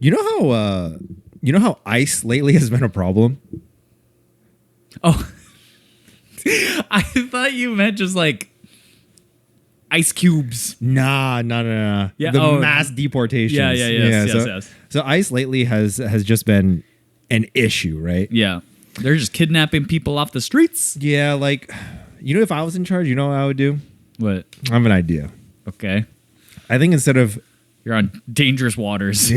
You know how ice lately has been a problem? Oh, I thought you meant just like ice cubes. Nah. Yeah, the mass deportations. Yes. So ice lately has just been an issue, right? Yeah, they're just kidnapping people off the streets. Yeah, like, if I was in charge, you know what I would do? What? I have an idea. Okay. I think instead of You're on dangerous waters.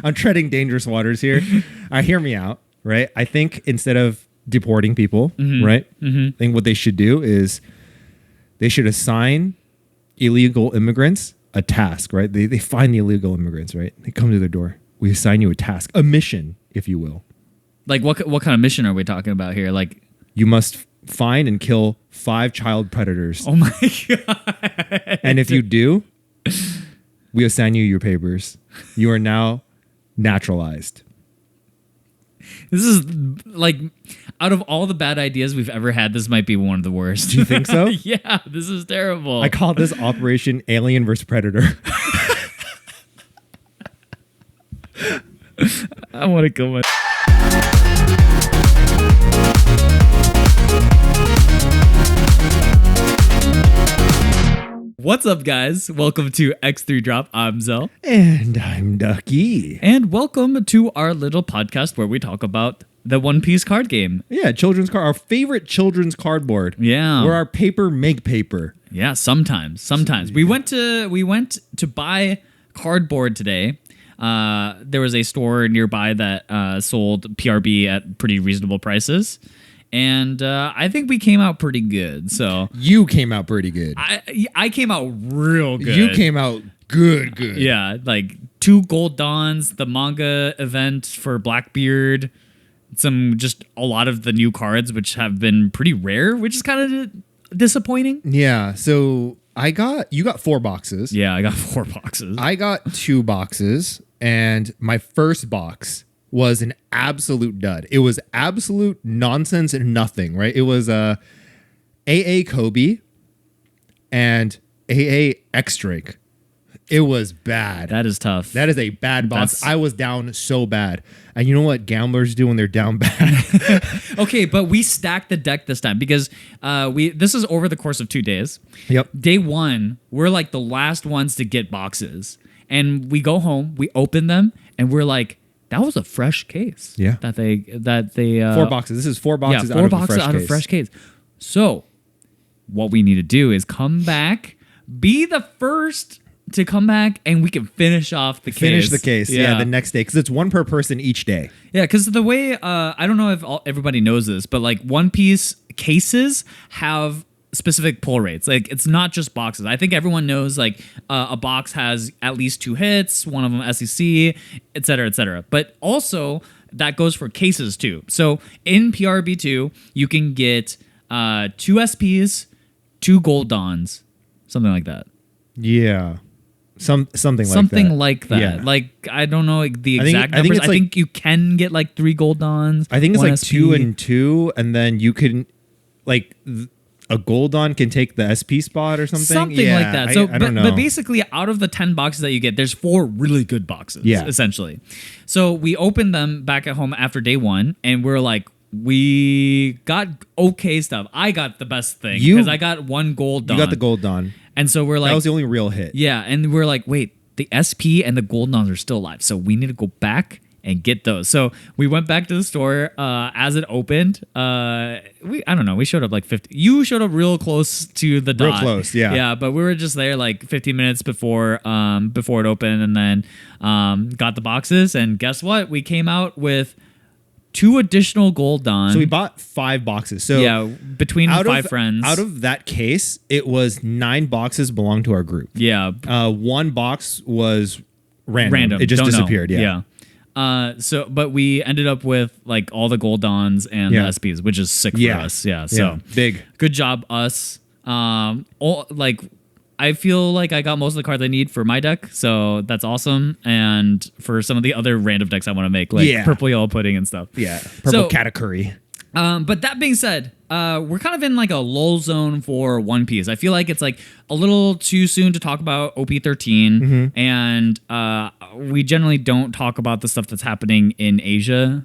I'm treading dangerous waters here. Hear me out, right? I think instead of deporting people, right? I think what they should do is they should assign illegal immigrants a task, right? They find the illegal immigrants, right? They come to their door. We assign you a task, a mission, if you will. Like what kind of mission are we talking about here? Like you must find and kill 5 child predators. Oh my God. And if you do, we assign you your papers. You are now naturalized. This is like, out of all the bad ideas we've ever had, this might be one of the worst. Do you think so? Yeah, this is terrible. I call this Operation Alien vs. Predator. I want to kill my... What's up, guys? Welcome to X3 Drop. I'm Xell. And I'm Ducky. And welcome to our little podcast where we talk about the One Piece card game. Yeah, children's card, our favorite children's cardboard. Yeah. Where our paper make paper. Yeah, sometimes. We went to buy cardboard today. There was a store nearby that sold PRB at pretty reasonable prices. And I think we came out pretty good. So you came out pretty good. I came out real good. You came out good. Yeah, like 2 gold dons, the manga event for Blackbeard, just a lot of the new cards, which have been pretty rare, which is kind of disappointing. Yeah. So you got 4 boxes. Yeah, I got 4 boxes. I got 2 boxes, and my first box was an absolute dud. It was absolute nonsense and nothing, right? It was AA Kobe and AA X Drake. It was bad. That is tough. That is a bad box. I was down so bad. And you know what gamblers do when they're down bad? Okay, but we stacked the deck this time because this is over the course of 2 days. Yep. Day 1, we're like the last ones to get boxes. And we go home, we open them, and we're like, that was a fresh case. Yeah. That they 4 boxes. This is 4 boxes out of a fresh case. So what we need to do is come back, be the first to come back, and we can finish off the case. Finish the case, yeah, the next day. Because it's 1 per person each day. Yeah, because the way, I don't know if everybody knows this, but like One Piece cases have specific pull rates. Like, it's not just boxes. I think everyone knows like a box has at least 2 hits, one of them SEC, et cetera. But also that goes for cases too. So in PRB2, you can get 2 SPs, 2 gold dons, something like that. Yeah. Something like that. Yeah. Like, I don't know the exact numbers. I think you can get like 3 gold dons. I think it's like SP. 2 and 2, and then you can like a Goldon can take the SP spot or something. Something like that. So I don't know. But basically, out of the 10 boxes that you get, there's 4 really good boxes, essentially. So we opened them back at home after day 1, and we're like, we got okay stuff. I got the best thing because I got 1 gold don. You got the Goldon. And so we're like... That was the only real hit. Yeah, and we're like, wait, the SP and the gold dons are still alive, so we need to go back and get those. So we went back to the store as it opened. I don't know. We showed up like 50. You showed up real close to the dot. Real close, yeah. Yeah, but we were just there like 15 minutes before it opened, and then got the boxes. And guess what? We came out with 2 additional gold dons. So we bought 5 boxes. So yeah, between 5 friends. Out of that case, it was 9 boxes belonged to our group. Yeah. 1 box was random. It just disappeared. Yeah. But we ended up with like all the gold dons and the SPs, which is sick for us. Yeah. So big. Good job, us. I feel like I got most of the cards I need for my deck, so that's awesome. And for some of the other random decks I want to make, like purple yellow pudding and stuff. Yeah. Purple category. But that being said, we're kind of in like a lull zone for One Piece. I feel like it's like a little too soon to talk about OP13, and we generally don't talk about the stuff that's happening in Asia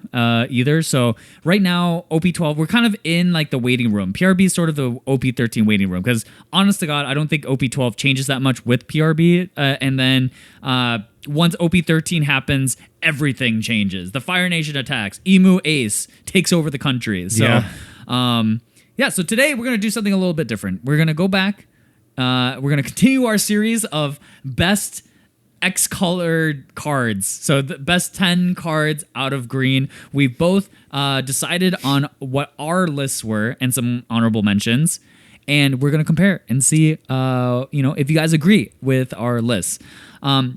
either. So right now, OP12, we're kind of in like the waiting room. PRB is sort of the OP13 waiting room because, honest to God, I don't think OP12 changes that much with PRB, and then once OP13 happens, everything changes. The Fire Nation attacks. Emu Ace takes over the country. So, so today we're going to do something a little bit different. We're going to go back. We're going to continue our series of best X-colored cards. So the best 10 cards out of green. We've both decided on what our lists were and some honorable mentions. And we're going to compare and see, if you guys agree with our lists.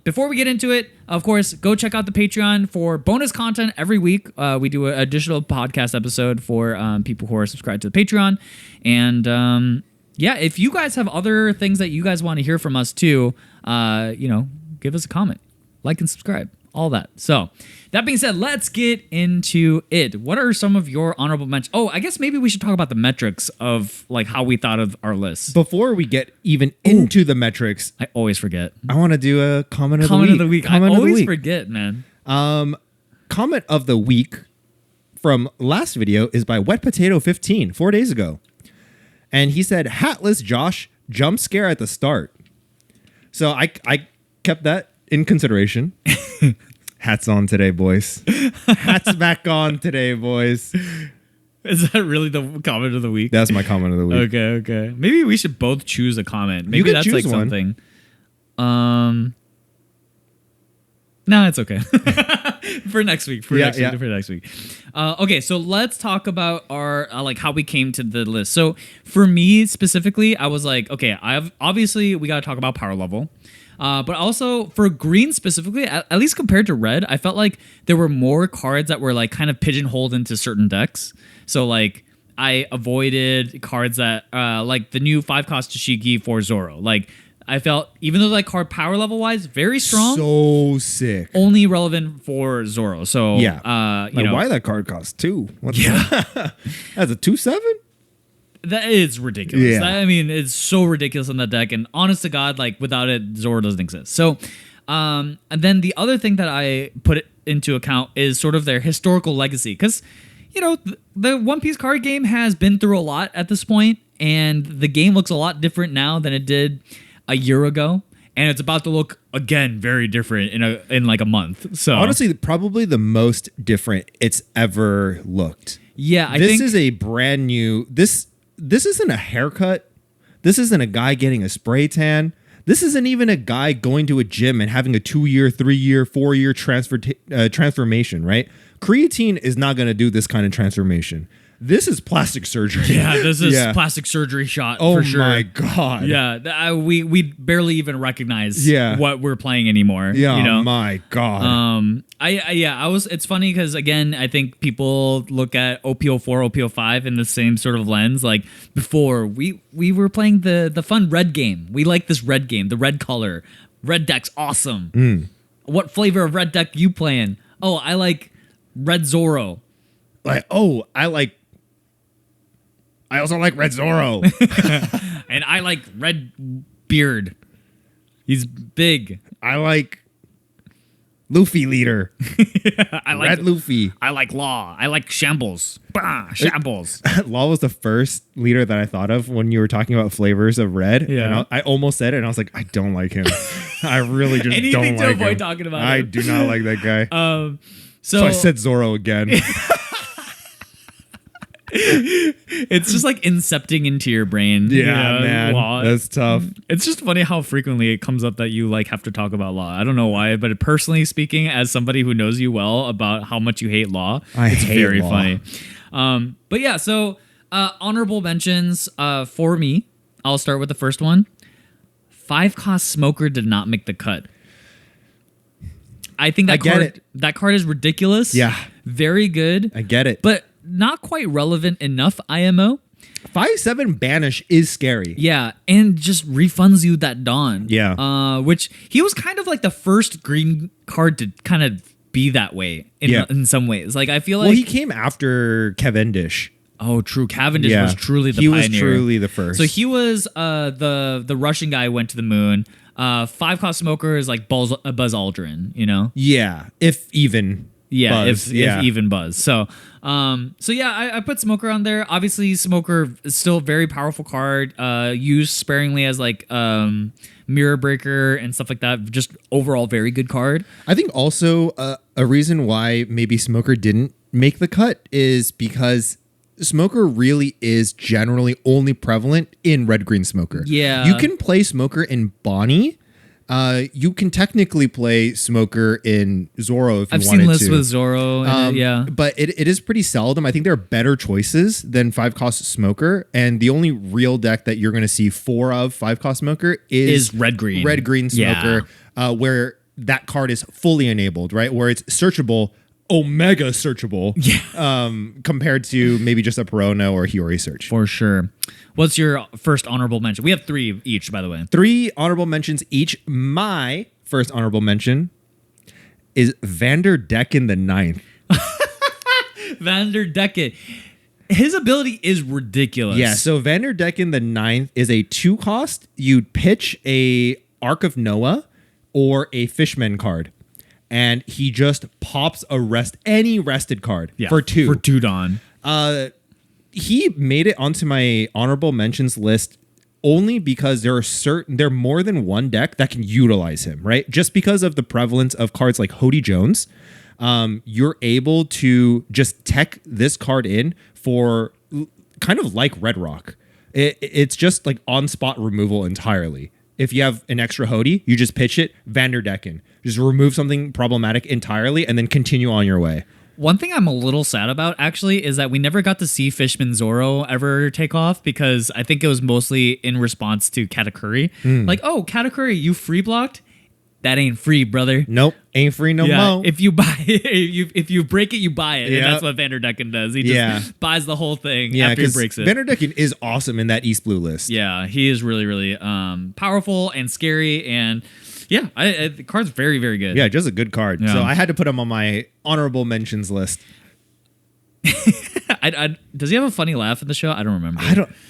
Before we get into it, of course, go check out the Patreon for bonus content every week. We do an additional podcast episode for people who are subscribed to the Patreon. And if you guys have other things that you guys want to hear from us too, give us a comment, like and subscribe, all that. So that being said, let's get into it. What are some of your honorable mentions? Oh, I guess maybe we should talk about the metrics of like how we thought of our lists. Before we get even into the metrics, I always forget. I want to do a comment of the week. I always forget, man. Comment of the week from last video is by Wet Potato 15, 4 days ago. And he said, "Hatless Josh, jump scare at the start." So I kept that in consideration. Hats on today, boys. Hats back on today, boys. Is that really the comment of the week? That's my comment of the week. Okay. Maybe we should both choose a comment. Maybe that's like one. Something. No, it's okay. For next week. For next week. Okay, so let's talk about our like how we came to the list. So for me specifically, I was like, okay, obviously we got to talk about power level. But also for green specifically, at least compared to red, I felt like there were more cards that were like kind of pigeonholed into certain decks. So like I avoided cards that like the new 5-cost Tashigi for Zoro. Like I felt even though that card power level wise very strong, so sick, only relevant for Zoro. So why that card costs 2? That's a 2/7. That is ridiculous. Yeah. I mean, it's so ridiculous on that deck. And honest to God, like without it, Zoro doesn't exist. So, and then the other thing that I put into account is sort of their historical legacy. Because, the One Piece card game has been through a lot at this point, and the game looks a lot different now than it did a year ago. And it's about to look, again, very different in like a month. So honestly, probably the most different it's ever looked. Yeah, I think this is a brand new... This isn't a haircut. This isn't a guy getting a spray tan. This isn't even a guy going to a gym and having a 2-year, 3-year, 4-year transformation, right? Creatine is not going to do this kind of transformation. This is plastic surgery. Yeah, this is plastic surgery shot for sure. Oh my God. Yeah, we barely even recognize what we're playing anymore. Yeah, my God. It's funny because again, I think people look at OP04, OP05 in the same sort of lens. Like before, we were playing the fun red game. We like this red game, the red color. Red deck's awesome. What flavor of red deck you playing? Oh, I like red Zoro. I also like Red Zoro. And I like Red Beard. He's big. I like Luffy leader. I like Red Luffy. I like Law. I like Shambles. Bah, Shambles. Law was the first leader that I thought of when you were talking about flavors of red. Yeah. And I almost said it, and I was like, I don't like him. I really just don't like him. Anything to avoid talking about him. I do not like that guy. So I said Zoro again. It's just like incepting into your brain. Yeah, man. Law. That's tough. It's just funny how frequently it comes up that you like have to talk about Law. I don't know why, but personally speaking, as somebody who knows you well about how much you hate Law, it's very funny. But yeah, so honorable mentions for me. I'll start with the first one. 5-cost Smoker did not make the cut. I think that card is ridiculous. Yeah. Very good. I get it. But not quite relevant enough, IMO. 5/7 Banish is scary. Yeah, and just refunds you that Dawn. Yeah. Which he was kind of like the first green card to kind of be that way in some ways. Like I feel like he came after Cavendish. Oh, true. Cavendish Yeah. was truly the He pioneer. was truly the first. So he was the Russian guy who went to the moon. 5-cost smoker is like Buzz Aldrin, you know? Yeah, if even. Yeah, Buzz. if even Buzz. So yeah, I put Smoker on there. Obviously, Smoker is still a very powerful card. Used sparingly as like mirror breaker and stuff like that. Just overall very good card. I think also a reason why maybe Smoker didn't make the cut is because Smoker really is generally only prevalent in red-green Smoker. Yeah. You can play Smoker in Bonnie. You can technically play Smoker in Zoro if you I've wanted seen lists to. with Zoro. Yeah. But it is pretty seldom. I think there are better choices than 5-cost Smoker. And the only real deck that you're going to see 4 of 5-cost Smoker is red-green. Red-green Smoker, where that card is fully enabled, right? Where it's searchable, Omega searchable, compared to maybe just a Perona or Hiyori search. For sure. What's your first honorable mention? We have 3 each, by the way. 3 honorable mentions each. My first honorable mention is Vanderdecken the Ninth. Vanderdecken. His ability is ridiculous. Yeah, so Vanderdecken the Ninth is a 2-cost. You'd pitch a Ark of Noah or a Fishman card. And he just pops any rested card for 2. For 2 Dawn. He made it onto my honorable mentions list only because there are more than one deck that can utilize him, right? Just because of the prevalence of cards like Hody Jones, you're able to just tech this card in for kind of like Red Rock. It's just like on-spot removal entirely. If you have an extra Hody, you just pitch it, Vanderdecken. Just remove something problematic entirely and then continue on your way. One thing I'm a little sad about, actually, is that we never got to see Fishman Zoro ever take off because I think it was mostly in response to Katakuri. Like, oh, Katakuri, you free blocked? That ain't free, brother. Nope, ain't free no more. If you buy it, if you break it, you buy it. Yep. And that's what Vanderdecken does. He just buys the whole thing after he breaks it. Vanderdecken is awesome in that East Blue list. Yeah, he is really, really powerful and scary. And yeah, the card's very, very good. Yeah, just a good card. Yeah. So I had to put him on my honorable mentions list. Does he have a funny laugh in the show? I don't remember.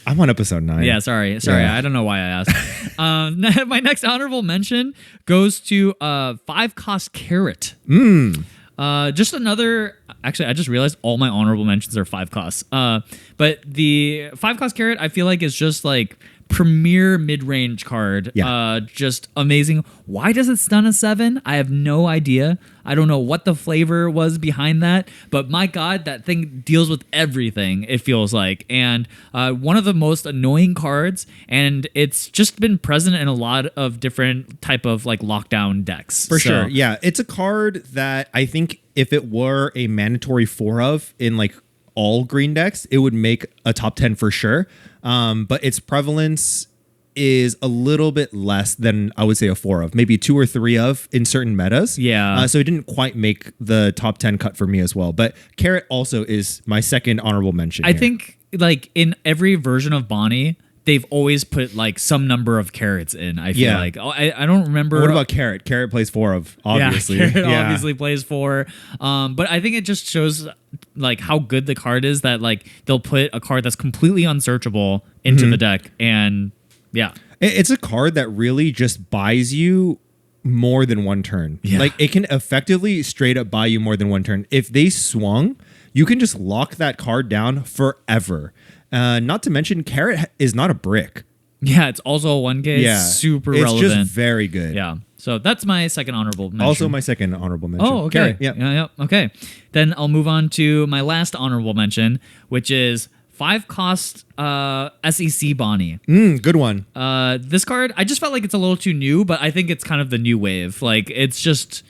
I'm on episode 9. Yeah, sorry. Yeah. I don't know why I asked. My next honorable mention goes to 5-cost Carrot. Just another. Actually, I just realized all my honorable mentions are 5 costs. But the 5-cost Carrot, I feel like is just like premier mid-range card. Yeah. Just amazing. Why does it stun a 7? I have no idea. I don't know what the flavor was behind that, but my God, that thing deals with everything, it feels like. And one of the most annoying cards, and it's just been present in a lot of different type of like lockdown decks. For sure. Yeah. It's a card that I think if it were a mandatory 4 of in like all green decks, it would make a top 10 for sure. But its prevalence is a little bit less than I would say a 4 of, maybe 2 or 3 of in certain metas. Yeah. So it didn't quite make the top 10 cut for me as well. But Carrot also is my second honorable mention. I think like in every version of Bonnie, they've always put like some number of carrots in. I feel like I don't remember. What about Carrot? Carrot plays 4 of, obviously. Yeah, Carrot obviously plays 4. But I think it just shows like how good the card is that like they'll put a card that's completely unsearchable into the deck. And yeah, it's a card that really just buys you more than one turn. Yeah. Like it can effectively straight up buy you more than one turn. If they swung, you can just lock that card down forever. Not to mention, Carrot is not a brick. Yeah, it's also a 1K. Yeah, super it's relevant. just very good. Yeah, so that's my second honorable mention. Also my second honorable mention. Oh, okay. Carrot, Yeah. Okay. Then I'll move on to my last honorable mention, which is 5-cost SEC Bonnie. Good one. This card, I just felt like it's a little too new, but I think it's kind of the new wave. Like it's just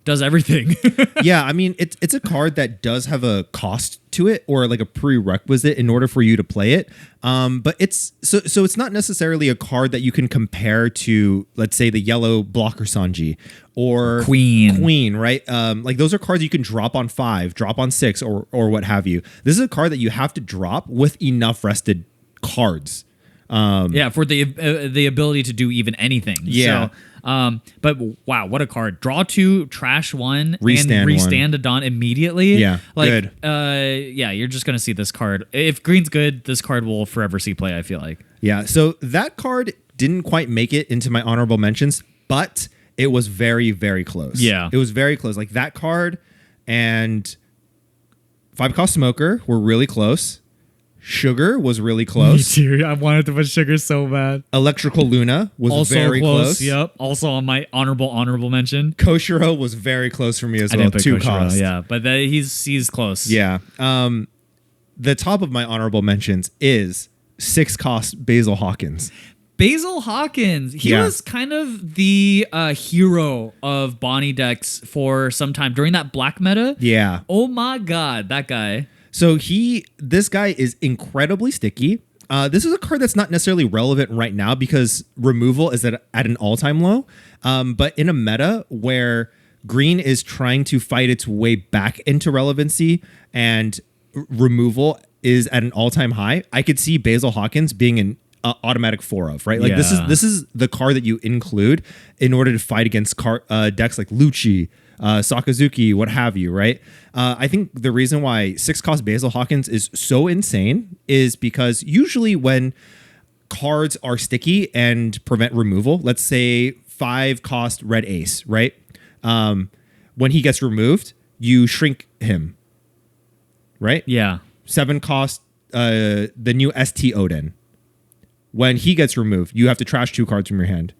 does everything. Yeah, I mean, it's a card that does have a cost to it or like a prerequisite in order for you to play it. But it's so it's not necessarily a card that you can compare to, let's say, the yellow blocker Sanji or Queen, right? Like those are cards you can drop on 5, drop on 6, or what have you. This is a card that you have to drop with enough rested cards. For the ability to do even anything. Yeah. But wow, what a card. Draw 2, trash 1, Restand and restand 1. a Dawn immediately. Yeah, like, good. Yeah, you're just going to see this card. If green's good, this card will forever see play, I feel like. Yeah, so that card didn't quite make it into my honorable mentions, but it was very, very close. Yeah. It was very close. Like that card and 5-cost Smoker were really close. Sugar was really close. Me too. I wanted to put Sugar so bad. Electrical Luna was Also very close. Yep. Also on my honorable mention. Koshiro was very close for me as I well. didn't put 2 Koshiro, cost. yeah, but he's close. Yeah. The top of my honorable mentions is 6-cost Basil Hawkins. Basil Hawkins. He was kind of the hero of Bonnie decks for some time during that black meta. Yeah. Oh my god, that guy. So this guy is incredibly sticky. This is a card that's not necessarily relevant right now because removal is at an all-time low. But in a meta where green is trying to fight its way back into relevancy and removal is at an all-time high, I could see Basil Hawkins being an automatic 4 of, right? Like this is the card that you include in order to fight against decks like Lucci, Sakazuki, what have you, right? I think the reason why 6-cost Basil Hawkins is so insane is because usually when cards are sticky and prevent removal, let's say 5-cost Red Ace, right? When he gets removed, you shrink him, right? Yeah. 7-cost, the new ST Odin. When he gets removed, you have to trash 2 cards from your hand.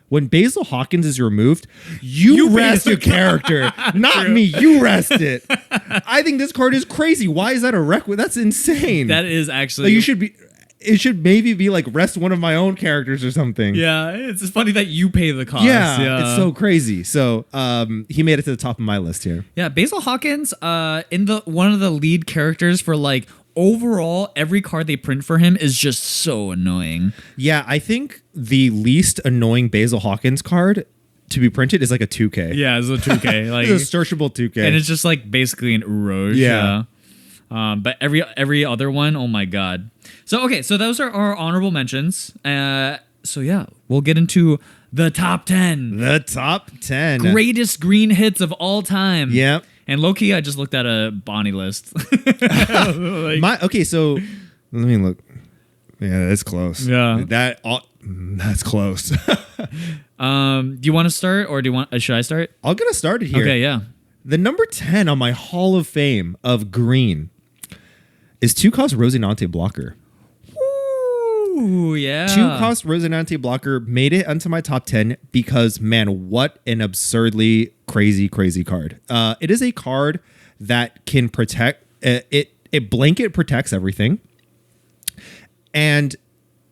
When Basil Hawkins is removed, you rest your character, not me. You rest it. I think this card is crazy. Why is that a requisite? That's insane. That is actually. Like, you should be. It should maybe be like rest one of my own characters or something. Yeah, it's funny that you pay the cost. Yeah, it's so crazy. So he made it to the top of my list here. Yeah, Basil Hawkins, in one of the lead characters for like overall every card they print for him is just so annoying. Yeah, I think the least annoying Basil Hawkins card to be printed is like a 2K. Yeah, it's a 2K. Like it's a searchable 2K. And it's just like basically an Uroge. Yeah. But every other one, oh my god. So okay, so those are our honorable mentions. So yeah, we'll get into the top 10. The top 10. Greatest green hits of all time. Yep. And low-key, I just looked at a Bonnie list. Okay, so let me look. Yeah, that's close. Yeah. That's close. Do you want to start or should I start? I'll get us started here. Okay, yeah. The number 10 on my Hall of Fame of green is 2-cost Rosinante Blocker. Ooh, yeah. 2-cost Rosinante Blocker made it onto my top 10 because, man, what an absurdly crazy card. It is a card that can protect. It blanket protects everything. And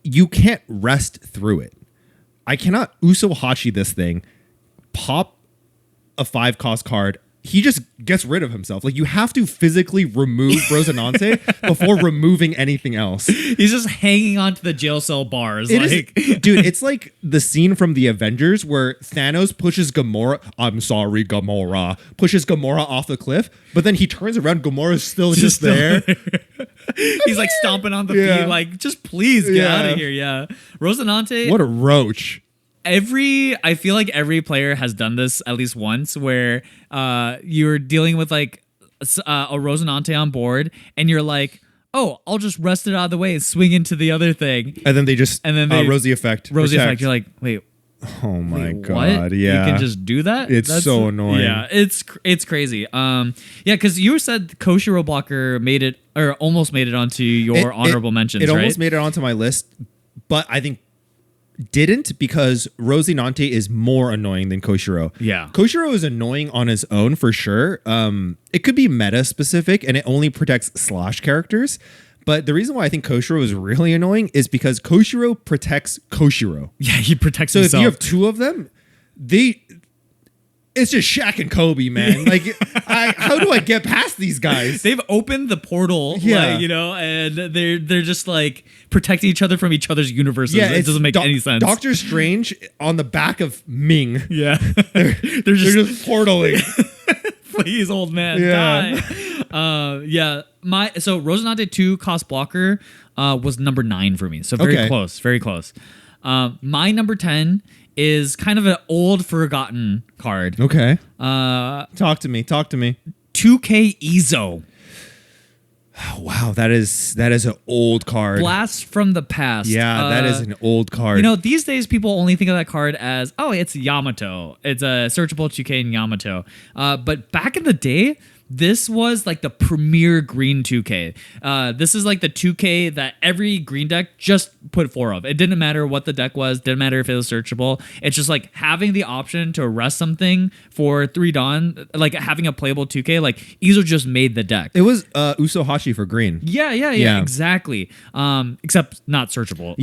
you can't rest through it. I cannot Uso Hachi this thing, pop a 5-cost card. He just gets rid of himself. Like, you have to physically remove Rosinante before removing anything else. He's just hanging onto the jail cell bars. Dude, it's like the scene from the Avengers where Thanos pushes Gamora. I'm sorry, Gamora. Pushes Gamora off the cliff, but then he turns around. Gamora's still just there. He's like stomping on the feet, like, just please get out of here. Yeah. Rosinante. What a roach. I feel like every player has done this at least once where you're dealing with like a Rosinante on board and you're like, oh, I'll just rest it out of the way and swing into the other thing. And then they Rosie effect. Rosie effect. You're like, wait. Oh my God. What? Yeah. You can just do that? That's so annoying. Yeah, it's crazy. Yeah, because you said Koshiro Blocker made it or almost made it onto your honorable mentions, It right? almost made it onto my list, but I think didn't because Rosinante is more annoying than Koshiro. Yeah. Koshiro is annoying on his own for sure. It could be meta specific and it only protects slosh characters. But the reason why I think Koshiro is really annoying is because Koshiro protects Koshiro. Yeah, he protects himself. So if you have 2 of them, it's just Shaq and Kobe, man. Like, how do I get past these guys? They've opened the portal, and they're just like protecting each other from each other's universes. Yeah, it doesn't make any sense. Doctor Strange on the back of Ming. Yeah, they're just portaling. Please, old man, die. So Rosinante 2-cost blocker was number 9 for me. So very close, very close. My number 10 is kind of an old forgotten card. Okay. Talk to me. 2K Ezo. Wow, that is an old card. Blast from the past. Yeah, that is an old card. You know, these days people only think of that card as, oh, it's Yamato. It's a searchable 2K in Yamato. But back in the day, this was like the premier green 2K. This is like the 2K that every green deck just put 4 of. It didn't matter what the deck was. Didn't matter if it was searchable. It's just like having the option to rest something for 3 Dawn, like having a playable 2K. Like Izo just made the deck. It was Usohashi for green. Yeah, exactly. Except not searchable.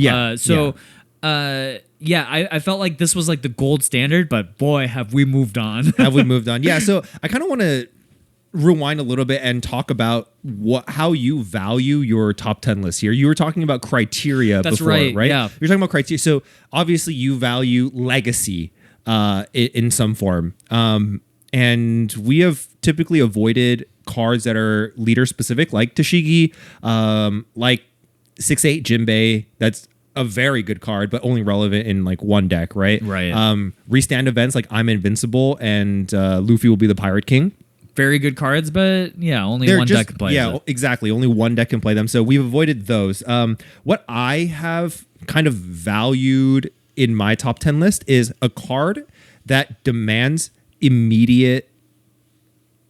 I felt like this was like the gold standard, but boy, have we moved on. Yeah, so I kind of want to rewind a little bit and talk about how you value your top 10 list here. You were talking about criteria before, right? Yeah. You're talking about criteria. So obviously you value legacy in some form. And we have typically avoided cards that are leader specific, like Tashigi, like 6/8 Jinbei. That's a very good card, but only relevant in like one deck, right? Right. Restand events like I'm Invincible and Luffy will be the Pirate King. Very good cards, but yeah, only one deck can play. Yeah, exactly. Only one deck can play them. So we've avoided those. What I have kind of valued in my top 10 list is a card that demands immediate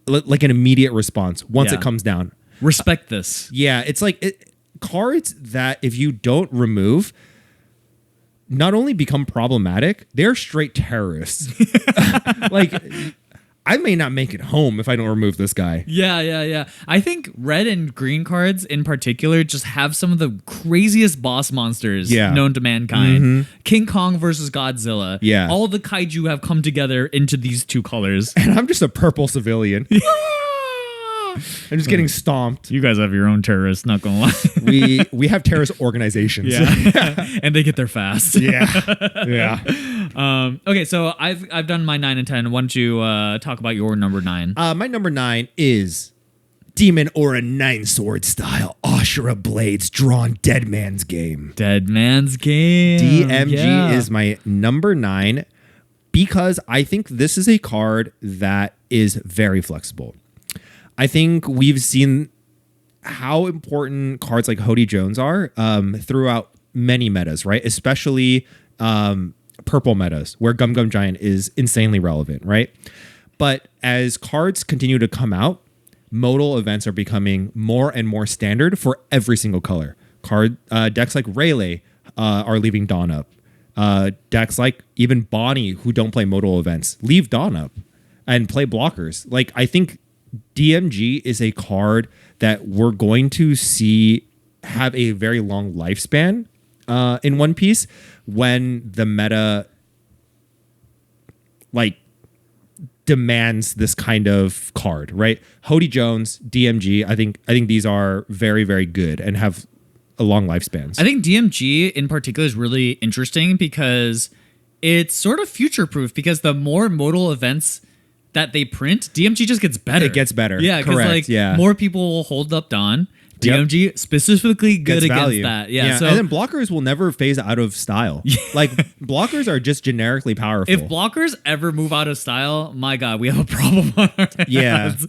response once it comes down. Respect this. Yeah, it's like cards that if you don't remove, not only become problematic, they're straight terrorists. Like, I may not make it home if I don't remove this guy. Yeah. I think red and green cards in particular just have some of the craziest boss monsters known to mankind. Mm-hmm. King Kong versus Godzilla. Yeah. All the kaiju have come together into these 2 colors. And I'm just a purple civilian. I'm just getting stomped. You guys have your own terrorists, not gonna lie. we have terrorist organizations. Yeah. And they get there fast. Yeah. Okay, so I've done my 9 and 10. Why don't you talk about your number 9? My number 9 is Demon Aura 9-sword style Ashura Blades drawn Dead Man's Game. DMG is my number 9 because I think this is a card that is very flexible. I think we've seen how important cards like Hody Jones are throughout many metas, right? Especially purple metas, where Gum Gum Giant is insanely relevant, right? But as cards continue to come out, modal events are becoming more and more standard for every single color. Decks like Rayleigh are leaving Dawn up. Decks like even Bonnie, who don't play modal events, leave Dawn up and play blockers. Like, I think DMG is a card that we're going to see have a very long lifespan in One Piece when the meta demands this kind of card, right? Hody Jones, DMG, I think these are very, very good and have a long lifespans. I think DMG in particular is really interesting because it's sort of future proof, because the more modal events that they print, DMG just gets better. It gets better. Yeah, because more people will hold up Dawn. DMG specifically good against that. Yeah. So, and then blockers will never phase out of style. Like, blockers are just generically powerful. If blockers ever move out of style, my God, we have a problem on our hands.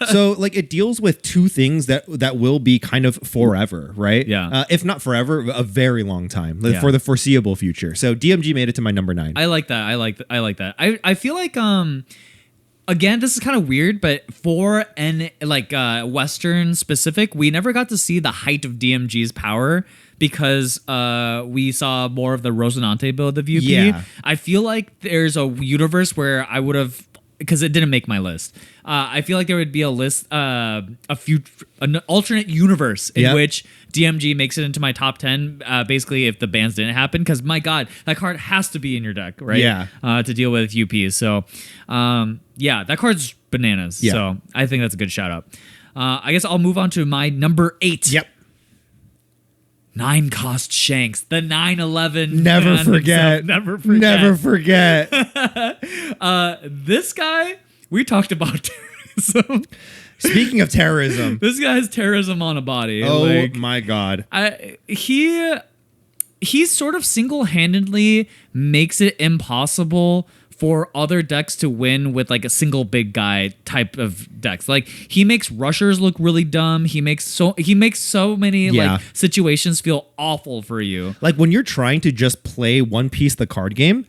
So like, it deals with 2 things that will be kind of forever, right? Yeah. If not forever, a very long time for the foreseeable future. So DMG made it to my number 9. I like that. I like that. I feel like again, this is kind of weird, but for Western specific, we never got to see the height of DMG's power because we saw more of the Rosinante build of UP. Yeah. I feel like there's a universe where I would have, because it didn't make my list. I feel like there would be a list, an alternate universe in which DMG makes it into my top 10, basically if the bans didn't happen, because my God, that card has to be in your deck, right? Yeah. To deal with UPs. So, that card's bananas. Yeah. So I think that's a good shout out. I guess I'll move on to my number 8. Yep. 9-cost Shanks, the 9/11. Never forget. Never forget. This guy, we talked about terrorism. Speaking of terrorism, this guy has terrorism on a body. Oh my God. he sort of single-handedly makes it impossible for other decks to win with like a single big guy type of decks. Like he makes rushers look really dumb. He makes so many like situations feel awful for you. Like when you're trying to just play one piece the card game,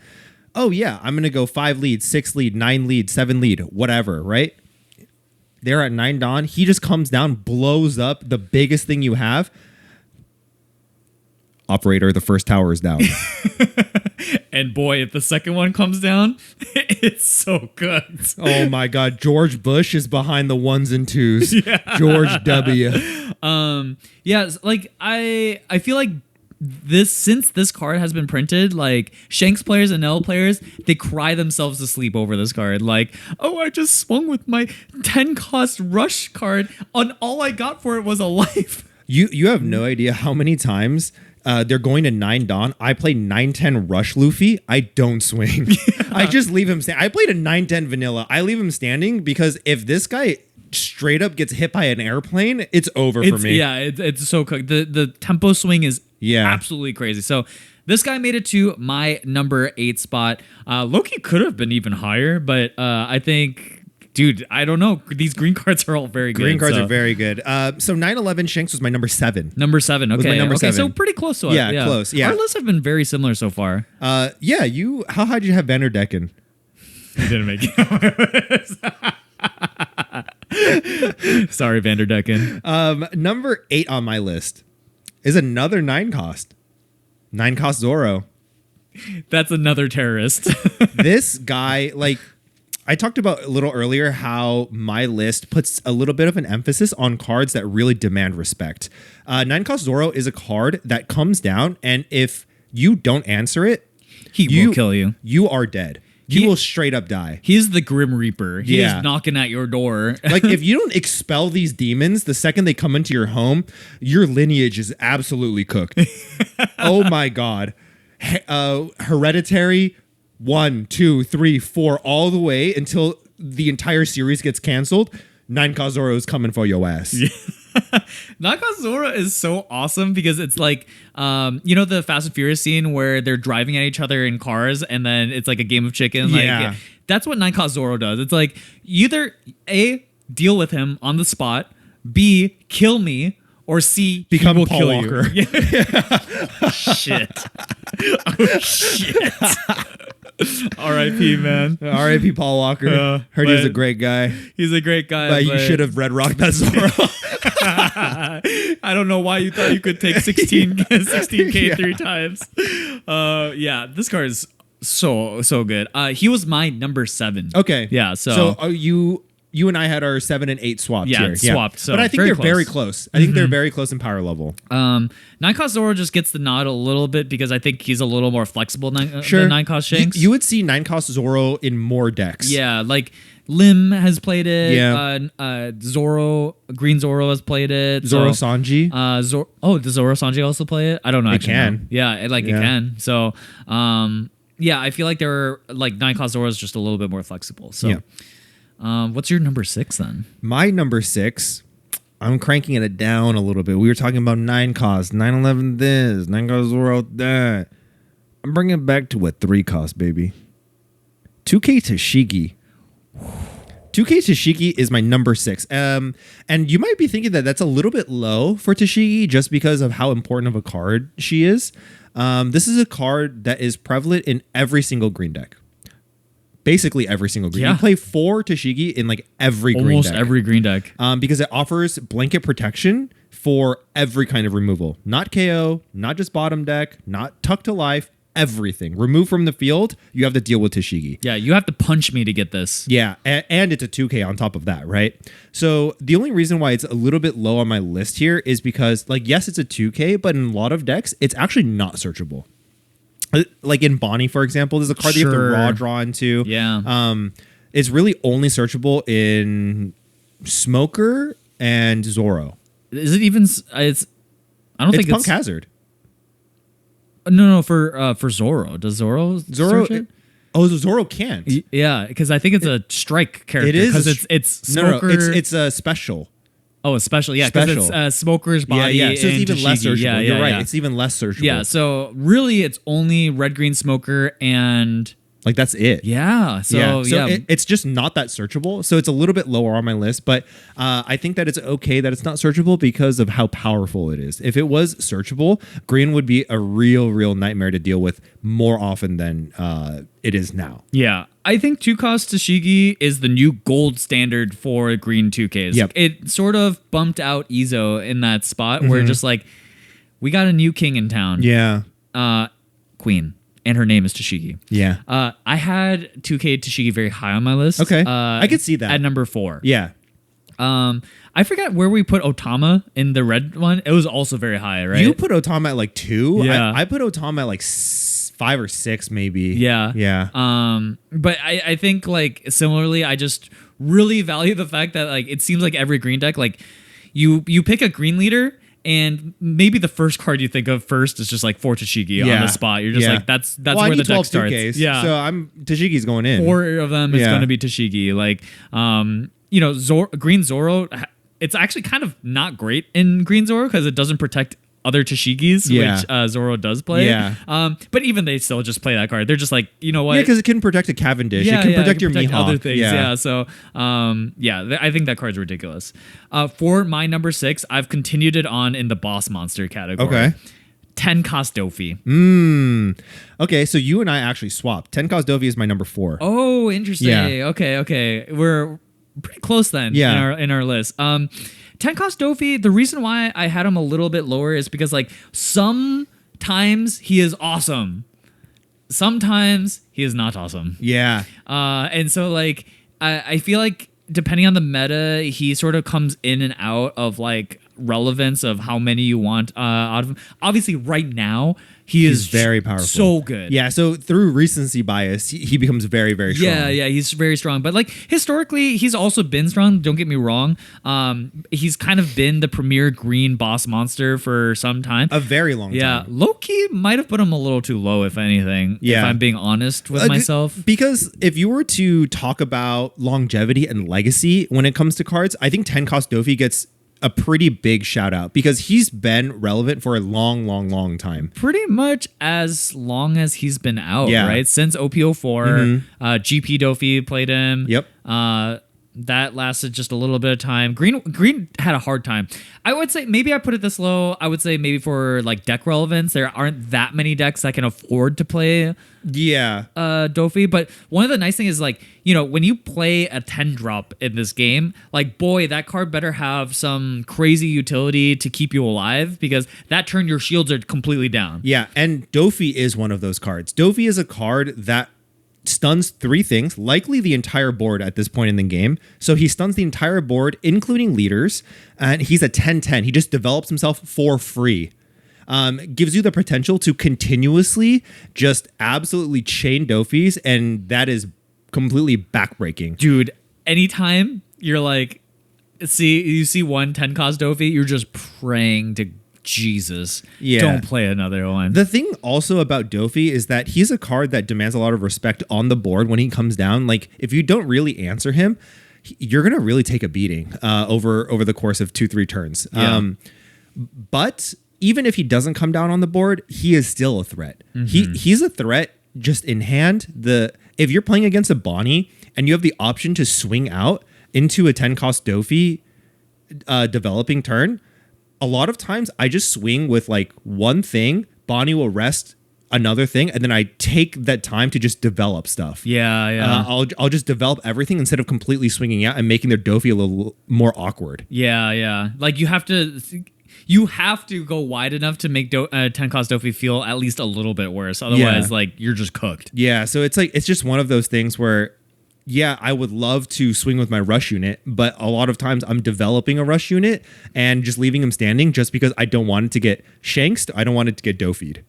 oh yeah, I'm gonna go 5 lead, 6 lead, 9 lead, 7 lead, whatever, right? They're at 9 Dawn. He just comes down, blows up the biggest thing you have. Operator, the first tower is down. And boy, if the second one comes down, it's so good. Oh my God, George Bush is behind the 1s and 2s. Yeah. George W. Yeah, like I feel like since this card has been printed, like Shanks players and L players, they cry themselves to sleep over this card. Like, oh, I just swung with my 10 cost rush card, and all I got for it was a life. You have no idea how many times they're going to 9 Dawn. I play 9-10 Rush Luffy. I don't swing. Yeah. I just leave him standing. I played a 9-10 Vanilla. I leave him standing because if this guy straight up gets hit by an airplane, it's over for me. Yeah, it's so cooked. The tempo swing is absolutely crazy. So this guy made it to my number 8 spot. Loki could have been even higher, but I think... Dude, I don't know. These green cards are all very good. Green cards are very good. So 9/11 Shanks was my number 7. Number 7. Okay. Number 7. So pretty close to it. Yeah, close. Yeah. Our lists have been very similar so far. Yeah. How high did you have Vanderdecken? You didn't make it. Sorry, Vanderdecken. Number 8 on my list is another 9 cost. 9 cost Zoro. That's another terrorist. This guy, like... I talked about a little earlier how my list puts a little bit of an emphasis on cards that really demand respect. 9 cost Zoro is a card that comes down, and if you don't answer it, he will kill you. You are dead. He will straight up die. He's the Grim Reaper. He is knocking at your door. Like, if you don't expel these demons the second they come into your home, your lineage is absolutely cooked. Oh my God. Hereditary... 1, 2, 3, 4, all the way until the entire series gets canceled. 9 cost Zoro is coming for your ass. Yeah. 9 cost Zoro is so awesome because it's like, you know, the Fast and Furious scene where they're driving at each other in cars and then it's like a game of chicken. Like, that's what 9 cost Zoro does. It's like either A, deal with him on the spot, B, kill me, or C, become Paul kill Walker. You. Shit. Oh shit. R.I.P. man. R.I.P. Paul Walker. Heard he was a great guy. He's a great guy. But you should have red rocked that Zoro. I don't know why you thought you could take 16K 3 times. Yeah, this card is so good. He was my number 7. Okay. Yeah. So you and I had our 7 and 8 swapped here. Swapped. So but I think they're very close. I think they're very close in power level. 9 cost Zoro just gets the nod a little bit because I think he's a little more flexible than 9 cost Shanks. You would see 9 cost Zoro in more decks. Yeah, like Lim has played it. Yeah. Green Zoro has played it. Zoro Sanji. Does Zoro Sanji also play it? I don't know. It can. Yeah, it can. So, yeah, I feel like they're like 9 cost Zoro is just a little bit more flexible. So. Yeah. What's your number 6 then? My number 6, I'm cranking it down a little bit. We were talking about 9 cost, 9/11 this, 9 cost Zoro that. I'm bringing it back to a 3 cost, baby. 2K Tashigi. 2K Tashigi is my number 6. And you might be thinking that that's a little bit low for Tashigi just because of how important of a card she is. This is a card that is prevalent in every single green deck. Basically every single green. You play 4 Tashigi in like every green deck. Almost every green deck. Because it offers blanket protection for every kind of removal. Not KO, not just bottom deck, not tuck to life, everything. Remove from the field, you have to deal with Tashigi. Yeah, you have to punch me to get this. Yeah, and it's a 2K on top of that, right? So the only reason why it's a little bit low on my list here is because, like, yes, it's a 2K, but in a lot of decks, it's actually not searchable. Like in Bonnie, for example, there's a card that you have to raw draw into. Yeah. It's really only searchable in Smoker and Zoro. Is it even? I don't think it's Punk Hazard. No, for Zoro. Does Zoro search it? Zoro can't. Yeah, because I think it's a strike character. It is because it's Smoker. No, it's a special. Oh, especially, yeah, because it's Smoker's Body. Yeah. So it's and even less Tashigi. searchable. You're right. It's even less searchable. Yeah. So really, it's only Red Green Smoker and. Like that's it. Yeah. So it's just not that searchable. So it's a little bit lower on my list, but I think that it's okay that it's not searchable because of how powerful it is. If it was searchable, green would be a real nightmare to deal with more often than it is now. Yeah. I think 2-cost Tashigi is the new gold standard for green 2Ks. Yep. It sort of bumped out Ezo in that spot where just like, we got a new king in town. Yeah. Queen. And her name is Tashigi. Yeah. I had 2K Tashigi very high on my list. Okay. I could see that. At number 4. Yeah. I forgot where we put Otama in the red one. It was also very high, right? You put Otama at like 2. Yeah. I put Otama at like 5 or 6 maybe. Yeah. Yeah. But I think like similarly, I just really value the fact that like it seems like every green deck, like you pick a green leader and maybe the first card you think of first is just like 4 Tashigi on the spot. You're just like, that's where the deck starts. 2Ks, yeah. So Tashigi's going in. 4 of them is going to be Tashigi. Like, Green Zoro, it's actually kind of not great in Green Zoro because it doesn't protect other Tashigis, which Zoro does play. Yeah. But even they still just play that card. They're just like, you know what? Yeah, because it can protect a Cavendish. It can protect your Mihawk. Other things. Yeah. So, I think that card's ridiculous. For my number 6, I've continued it on in the boss monster category. Okay. 10-cost Dofi. Okay, so you and I actually swapped. 10-cost Dofi is my number 4. Oh, interesting. Yeah. Okay. We're pretty close then in our list. 10-cost Dofi, the reason why I had him a little bit lower is because like sometimes he is awesome. Sometimes he is not awesome. Yeah. And so like I feel like depending on the meta, he sort of comes in and out of like relevance of how many you want out of him. Obviously right now he's very powerful. So good. Yeah, so through recency bias, he becomes very, very strong. Yeah, he's very strong. But like historically, he's also been strong. Don't get me wrong. He's kind of been the premier green boss monster for some time. A very long time. Yeah, low-key might have put him a little too low, if anything, if I'm being honest with myself. Because if you were to talk about longevity and legacy when it comes to cards, I think 10-cost Dofi gets a pretty big shout out because he's been relevant for a long time. Pretty much as long as he's been out, right? Since OP04, GP Dofi played him. Yep. That lasted just a little bit of time. Green had a hard time. I would say maybe I put it this low. I would say maybe for like deck relevance, there aren't that many decks that can afford to play Dofi. But one of the nice things is like, when you play a 10 drop in this game, like boy, that card better have some crazy utility to keep you alive because that turn your shields are completely down. Yeah, and Dofi is one of those cards. Dofi is a card that stuns 3 things, likely the entire board at this point in the game. So he stuns the entire board, including leaders, and he's a 10/10. He just develops himself for free. Gives you the potential to continuously just absolutely chain Dofis, and that is completely backbreaking. Dude, anytime you're like, you see one 10-cost Dofi, you're just praying to Jesus, don't play another one. The thing also about Dofi is that he's a card that demands a lot of respect on the board when he comes down. Like, if you don't really answer him, you're going to really take a beating over the course of 2-3 turns. Yeah. But even if he doesn't come down on the board, he is still a threat. He's a threat just in hand. If you're playing against a Bonnie and you have the option to swing out into a 10-cost Dofi developing turn, a lot of times I just swing with like one thing, Bonnie will rest another thing, and then I take that time to just develop stuff. I'll just develop everything instead of completely swinging out and making their Dofi a little more awkward. Like you have to go wide enough to make 10-cost Dofi feel at least a little bit worse. Otherwise, like you're just cooked. Yeah, so it's just one of those things where I would love to swing with my rush unit, but a lot of times I'm developing a rush unit and just leaving him standing just because I don't want it to get shanksed. I don't want it to get Dofied.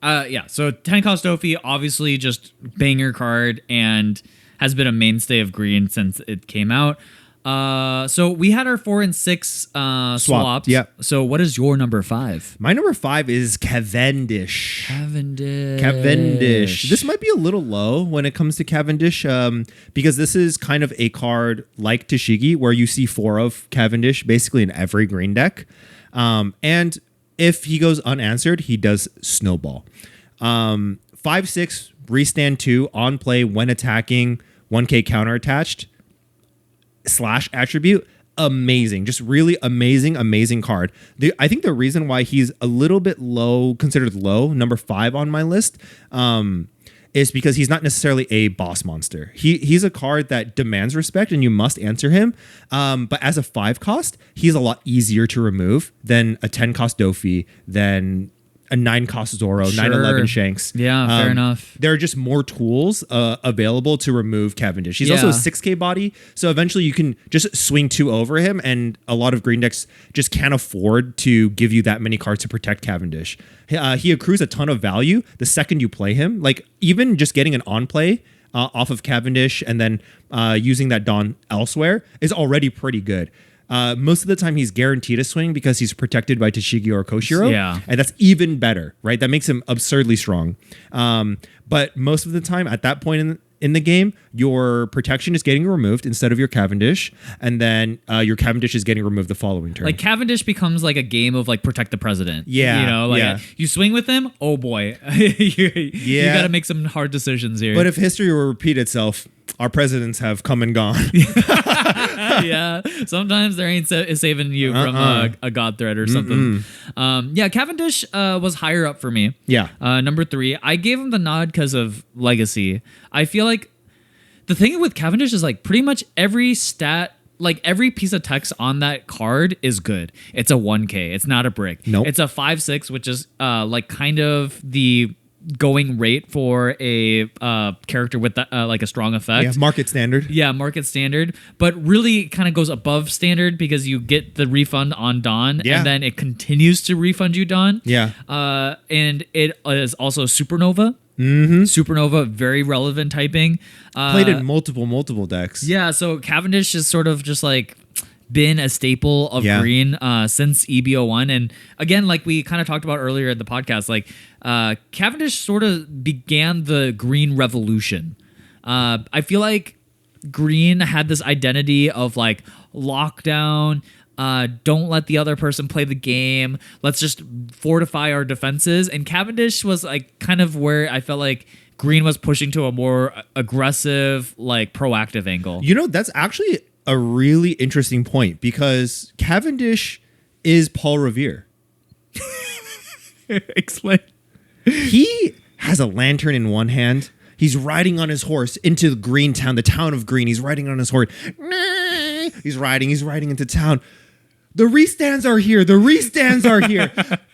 So 10-cost Dofi, obviously just banger card and has been a mainstay of green since it came out. So we had our 4 and 6 swapped. Yeah. So what is your number 5? My number 5 is Cavendish. Cavendish. This might be a little low when it comes to Cavendish, because this is kind of a card like Tashigi where you see 4 of Cavendish basically in every green deck. And if he goes unanswered, he does snowball. 5/6 restand 2 on play when attacking, 1k counter attached / attribute. Amazing, just really amazing card. I think the reason why he's a little bit low, considered low, number 5 on my list, is because he's not necessarily a boss monster. He's a card that demands respect and you must answer him. But as a 5 cost, he's a lot easier to remove than a 10 cost Dofi, than a 9 cost Zoro, Sure. 9/11 Shanks. Yeah, fair enough. There are just more tools available to remove Cavendish. He's also a 6k body, so eventually you can just swing 2 over him, and a lot of green decks just can't afford to give you that many cards to protect Cavendish. He accrues a ton of value the second you play him. Like, even just getting an on play off of Cavendish and then using that Dawn elsewhere is already pretty good. Most of the time he's guaranteed a swing because he's protected by Tashigi or Koshiro. Yeah. And that's even better, right? That makes him absurdly strong. But most of the time at that point in the game, your protection is getting removed instead of your Cavendish. And then your Cavendish is getting removed the following turn. Like, Cavendish becomes like a game of like protect the president. Yeah, You know, like yeah. you swing with him, oh boy. You got to make some hard decisions here. But if history will repeat itself, our presidents have come and gone. Yeah, sometimes there ain't saving you from a god threat or something. Cavendish was higher up for me. Yeah. Number 3. I gave him the nod because of legacy. I feel like the thing with Cavendish is like pretty much every stat, like every piece of text on that card is good. It's a 1k. It's not a brick. Nope. It's a 5/6, which is like kind of the going rate for a character with like a strong effect. Yeah, market standard. Yeah, market standard, but really kind of goes above standard because you get the refund on Dawn, Yeah. and then it continues to refund you Dawn. Yeah. And it is also Supernova. Supernova, very relevant typing. Played in multiple decks. Yeah, so Cavendish is sort of just like been a staple of green since EBO1. And again, like we kind of talked about earlier in the podcast, like Cavendish sort of began the green revolution. I feel like green had this identity of like lockdown, don't let the other person play the game, let's just fortify our defenses. And Cavendish was like kind of where I felt like green was pushing to a more aggressive, like proactive angle. You know, that's actually a really interesting point because Cavendish is Paul Revere. Explain. He has a lantern in one hand. He's riding on his horse into the green town, the town of green. He's riding on his horse. He's riding into town. The restands are here.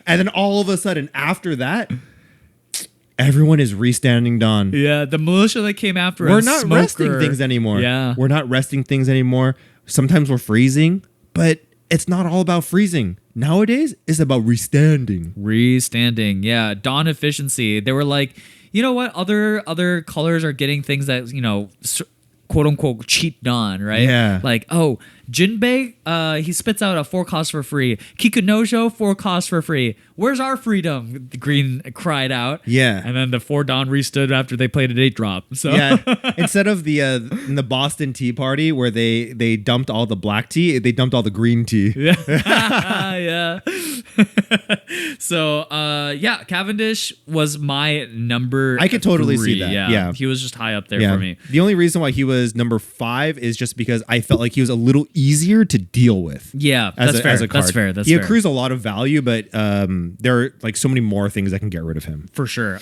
And then all of a sudden, after that, everyone is restanding Dawn. Yeah, the militia that came after We're us. not Smoker. resting things anymore. Yeah. We're not resting things anymore. Sometimes we're freezing, but it's not all about freezing. Nowadays, it's about restanding. Restanding, yeah. Dawn efficiency. They were like, you know what? Other colors are getting things that, you know, quote unquote cheat Dawn, right? Yeah. Like, oh, Jinbei, he spits out a 4 cost for free. Kikunojo, 4 cost for free. Where's our freedom? The green cried out. Yeah. And then the 4 Dawn restood after they played an 8 drop. So Yeah. Instead of the in the Boston Tea Party where they dumped all the black tea, they dumped all the green tea. Yeah. So Cavendish was my number. I could totally 3. see that. Yeah. Yeah. He was just high up there for me. The only reason why he was number 5 is just because I felt like he was a little easier to deal with. Yeah, As a card. That's he fair. accrues a lot of value, but there are like so many more things that can get rid of him. For sure.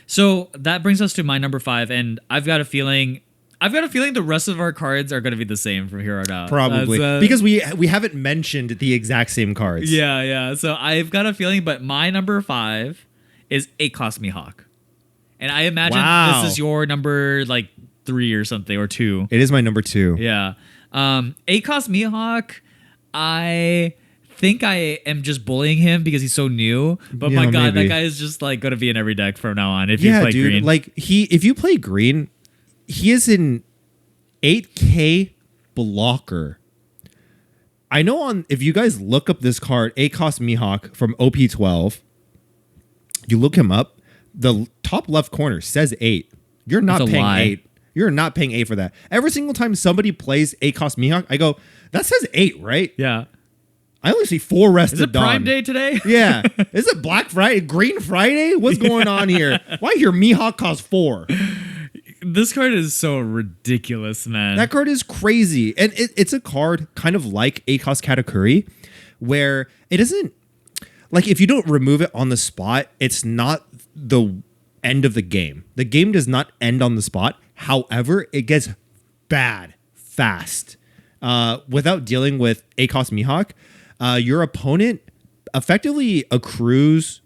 So that brings us to my number 5, and I've got a feeling the rest of our cards are going to be the same from here on out. Probably because we haven't mentioned the exact same cards. Yeah. So I've got a feeling, but my number 5 is 8 cost Mihawk, and I imagine this is your number like 3 or something or 2. It is my number 2. Yeah. 8 cost Mihawk, I think I am just bullying him because he's so new. But Yeah, my God, maybe. that guy is just like going to be in every deck from now on if you play dude, green. Like if you play green, he is in 8K blocker. I know if you guys look up this card, ACOS Mihawk from OP12, you look him up, the top left corner says 8. You're not paying 8. You're not paying 8 for that. Every single time somebody plays ACOS Mihawk, I go, that says 8, right? Yeah. I only see 4 Rested Dawn. Is it Prime Day today? Yeah. Is it Black Friday? Green Friday? What's going on here? Why your Mihawk cost 4? This card is so ridiculous, man. That card is crazy. And it's a card kind of like ACOS Katakuri, where it isn't, like, if you don't remove it on the spot, it's not the end of the game. The game does not end on the spot. However, it gets bad fast. Without dealing with ACOS Mihawk, your opponent effectively accrues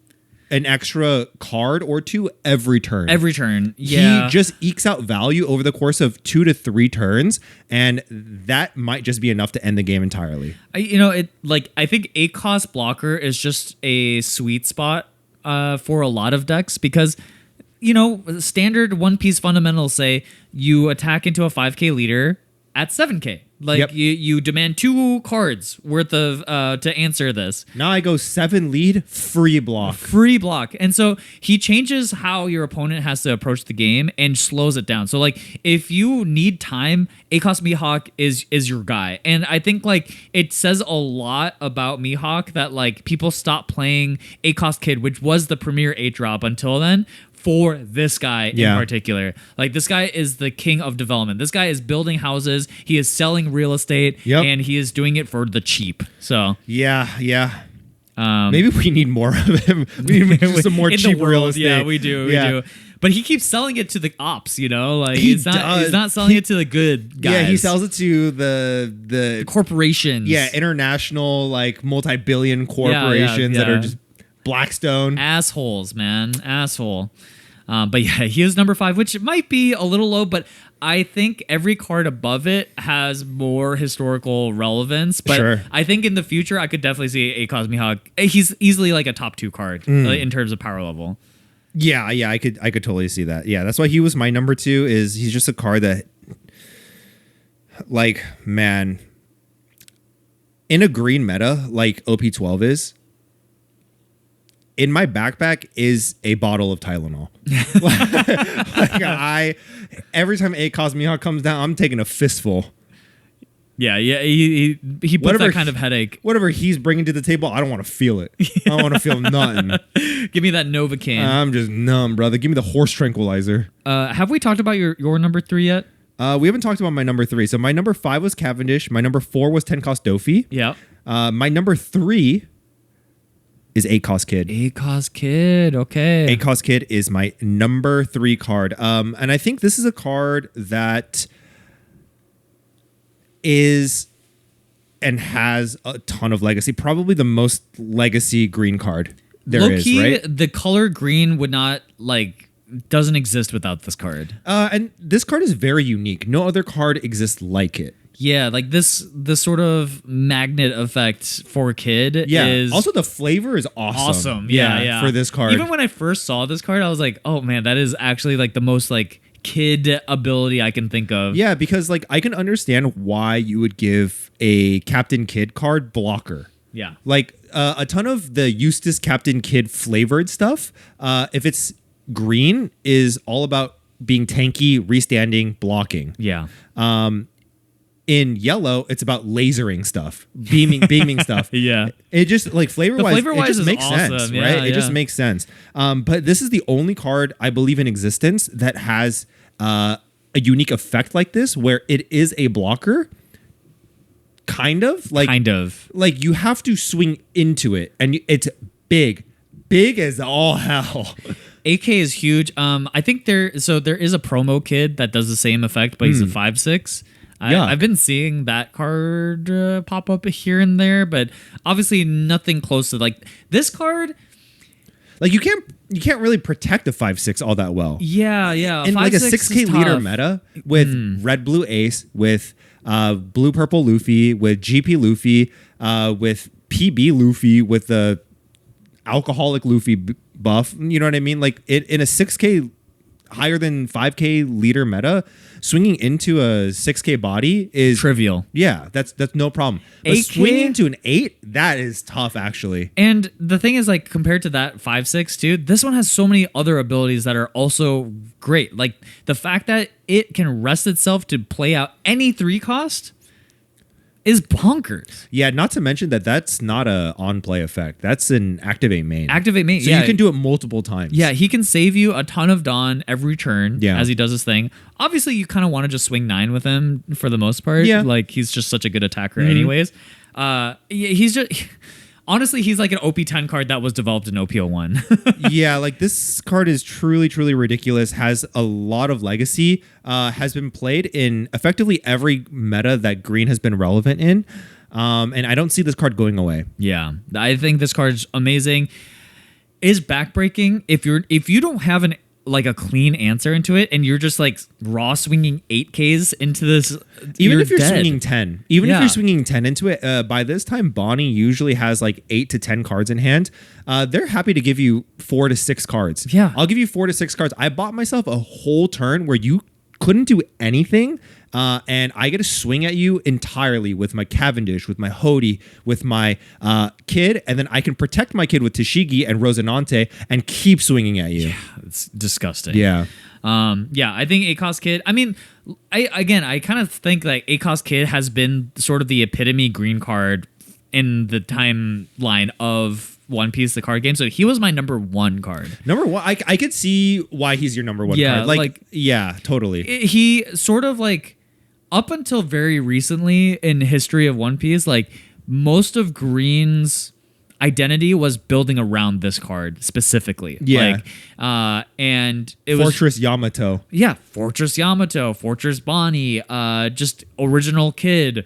an extra card or 2 every turn. Every turn, yeah. He just ekes out value over the course of 2 to 3 turns, and that might just be enough to end the game entirely. I think ACOS blocker is just a sweet spot for a lot of decks because, standard One Piece fundamentals say you attack into a 5k leader at 7k. Like, you demand 2 cards worth of to answer this. Now I go 7 lead, free block. Free block. And so he changes how your opponent has to approach the game and slows it down. So, like, if you need time, ACOS Mihawk is your guy. And I think, like, it says a lot about Mihawk that, like, people stopped playing ACOS Kid, which was the premier 8-drop until then, for this guy in particular. Like, this guy is the king of development. This guy is building houses. He is selling real estate, and he is doing it for the cheap. So yeah. Maybe we need more of him. We need some more cheap real estate. Yeah, we do. But he keeps selling it to the ops, Like, he's not selling it to the good guys. Yeah, he sells it to the corporations. Yeah, international, like, multi-billion corporations that are just Blackstone. Assholes, man. Asshole. But yeah, he is number 5, which might be a little low, but I think every card above it has more historical relevance. But I think in the future, I could definitely see ACOS Mihawk. He's easily like a top 2 card in terms of power level. Yeah, I could totally see that. Yeah, that's why he was my number 2. Is he's just a card that, like, man, in a green meta like OP12 is, in my backpack is a bottle of Tylenol. Every time ACOS Mihawk comes down, I'm taking a fistful. Yeah, he puts that kind of headache. Whatever he's bringing to the table, I don't want to feel it. I don't want to feel nothing. Give me that Novocaine. I'm just numb, brother. Give me the horse tranquilizer. Have we talked about your number 3 yet? We haven't talked about my number 3. So my number 5 was Cavendish. My number 4 was Tenko's Dofi. Yeah. My number 3 is ACOS Kid. ACOS Kid, okay. ACOS Kid is my number 3 card. And I think this is a card that is and has a ton of legacy. Probably the most legacy green card there is, right? The color green would not, doesn't exist without this card. And this card is very unique. No other card exists like it. Yeah, like this sort of magnet effect for Kid is... Also, the flavor is awesome. Yeah. For this card. Even when I first saw this card, I was like, oh man, that is actually like the most Kid ability I can think of. Yeah, because I can understand why you would give a Captain Kid card blocker. Yeah. A ton of the Eustace Captain Kid flavored stuff, if it's green, is all about being tanky, restanding, blocking. Yeah. In yellow, it's about lasering stuff, beaming stuff. Yeah. It just, flavor-wise, it just makes awesome. sense, right? It just makes sense. But this is the only card I believe in existence that has a unique effect like this, where it is a blocker. Kind of. You have to swing into it, and it's big as all hell. AK is huge. I think there is a promo Kid that does the same effect, but he's a 5/6. I've been seeing that card pop up here and there, but obviously nothing close to this card. You can't really protect a 5/6 all that well. Yeah. In a 6K leader meta with red blue ace, with blue purple Luffy, with GP Luffy, with PB Luffy, with the alcoholic Luffy buff. You know what I mean? In a 6K higher than 5K leader meta, swinging into a 6K body is trivial. Yeah, that's no problem. But 8K? swinging to an 8, that is tough actually. And the thing is, like, compared to that 5/6, dude, this one has so many other abilities that are also great. Like the fact that it can rest itself to play out any 3 cost is bonkers. Yeah, not to mention that that's not a on play effect. That's an activate main. Activate main. So yeah. you can do it multiple times. Yeah, he can save you a ton of Dawn every turn as he does his thing. Obviously, you kind of want to just swing 9 with him for the most part. Yeah. Like, he's just such a good attacker anyways. He's just... Honestly, he's like an OP10 card that was developed in OP01. Yeah, like this card is truly, truly ridiculous. Has a lot of legacy. Has been played in effectively every meta that green has been relevant in. And I don't see this card going away. Yeah, I think this card's amazing. Is backbreaking if you don't have a clean answer into it, and you're just like raw swinging 8Ks into this. Even if you're dead. swinging 10, if you're swinging 10 into it, by this time Bonnie usually has like 8 to 10 cards in hand. They're happy to give you 4 to 6 cards. Yeah, I'll give you 4 to 6 cards. I bought myself a whole turn where you couldn't do anything. And I get to swing at you entirely with my Cavendish, with my Hody, with my kid, and then I can protect my kid with Tashigi and Rosinante and keep swinging at you. Yeah, it's disgusting. Yeah. I think ACOS Kid, I mean, I kind of think like ACOS Kid has been sort of the epitome green card in the timeline of One Piece, the card game. So he was my number 1 card. Number 1, I could see why he's your number 1 card. Like, yeah, totally. He sort of like, up until very recently in history of One Piece, like most of Green's identity was building around this card specifically. Yeah. Like, and it Fortress Yamato. Yeah, Fortress Yamato, Fortress Bonnie, just original kid.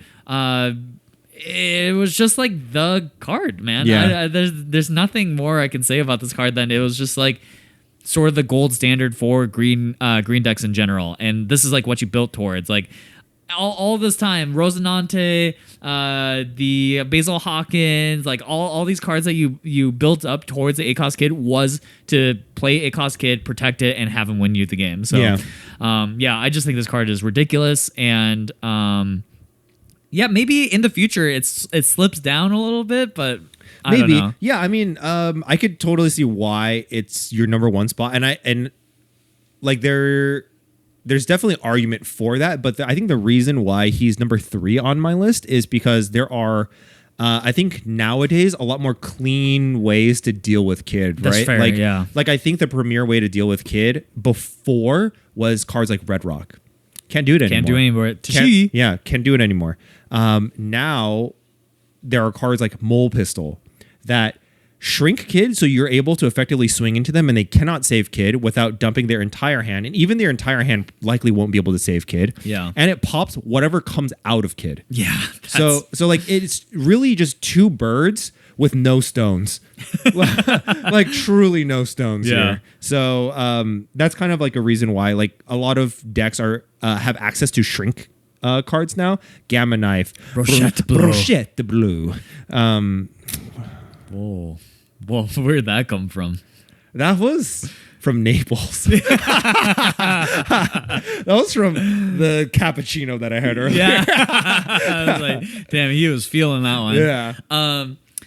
It was just like the card, man. Yeah. There's nothing more I can say about this card than it was just like sort of the gold standard for green decks in general. And this is like what you built towards. Like all this time, Rosinante, the Basil Hawkins, like all these cards that you built up towards the ACOS Kid was to play ACOS Kid, protect it, and have him win you the game. So I just think this card is ridiculous. And maybe in the future it slips down a little bit, but I don't know. Yeah, I mean, I could totally see why it's your number 1 spot, and there's definitely argument for that, but I think the reason why he's number 3 on my list is because there are, I think nowadays, a lot more clean ways to deal with Kid, That's right? Fair, like, yeah. Like I think the premier way to deal with Kid before was cards like Red Rock. Can't do it anymore. Can't do it anymore. Can't do it anymore. Now there are cards like Mole Pistol that shrink Kid, so you're able to effectively swing into them, and they cannot save Kid without dumping their entire hand, and even their entire hand likely won't be able to save Kid. Yeah, and it pops whatever comes out of Kid. Yeah, so like it's really just 2 birds with no stones, like truly no stones here. So that's kind of like a reason why like a lot of decks are have access to shrink cards now. Gamma Knife, Brochette Blue. Whoa. Well, where did that come from? That was from Naples. That was from the cappuccino that I had earlier. Yeah. I was like, damn, he was feeling that one. Yeah.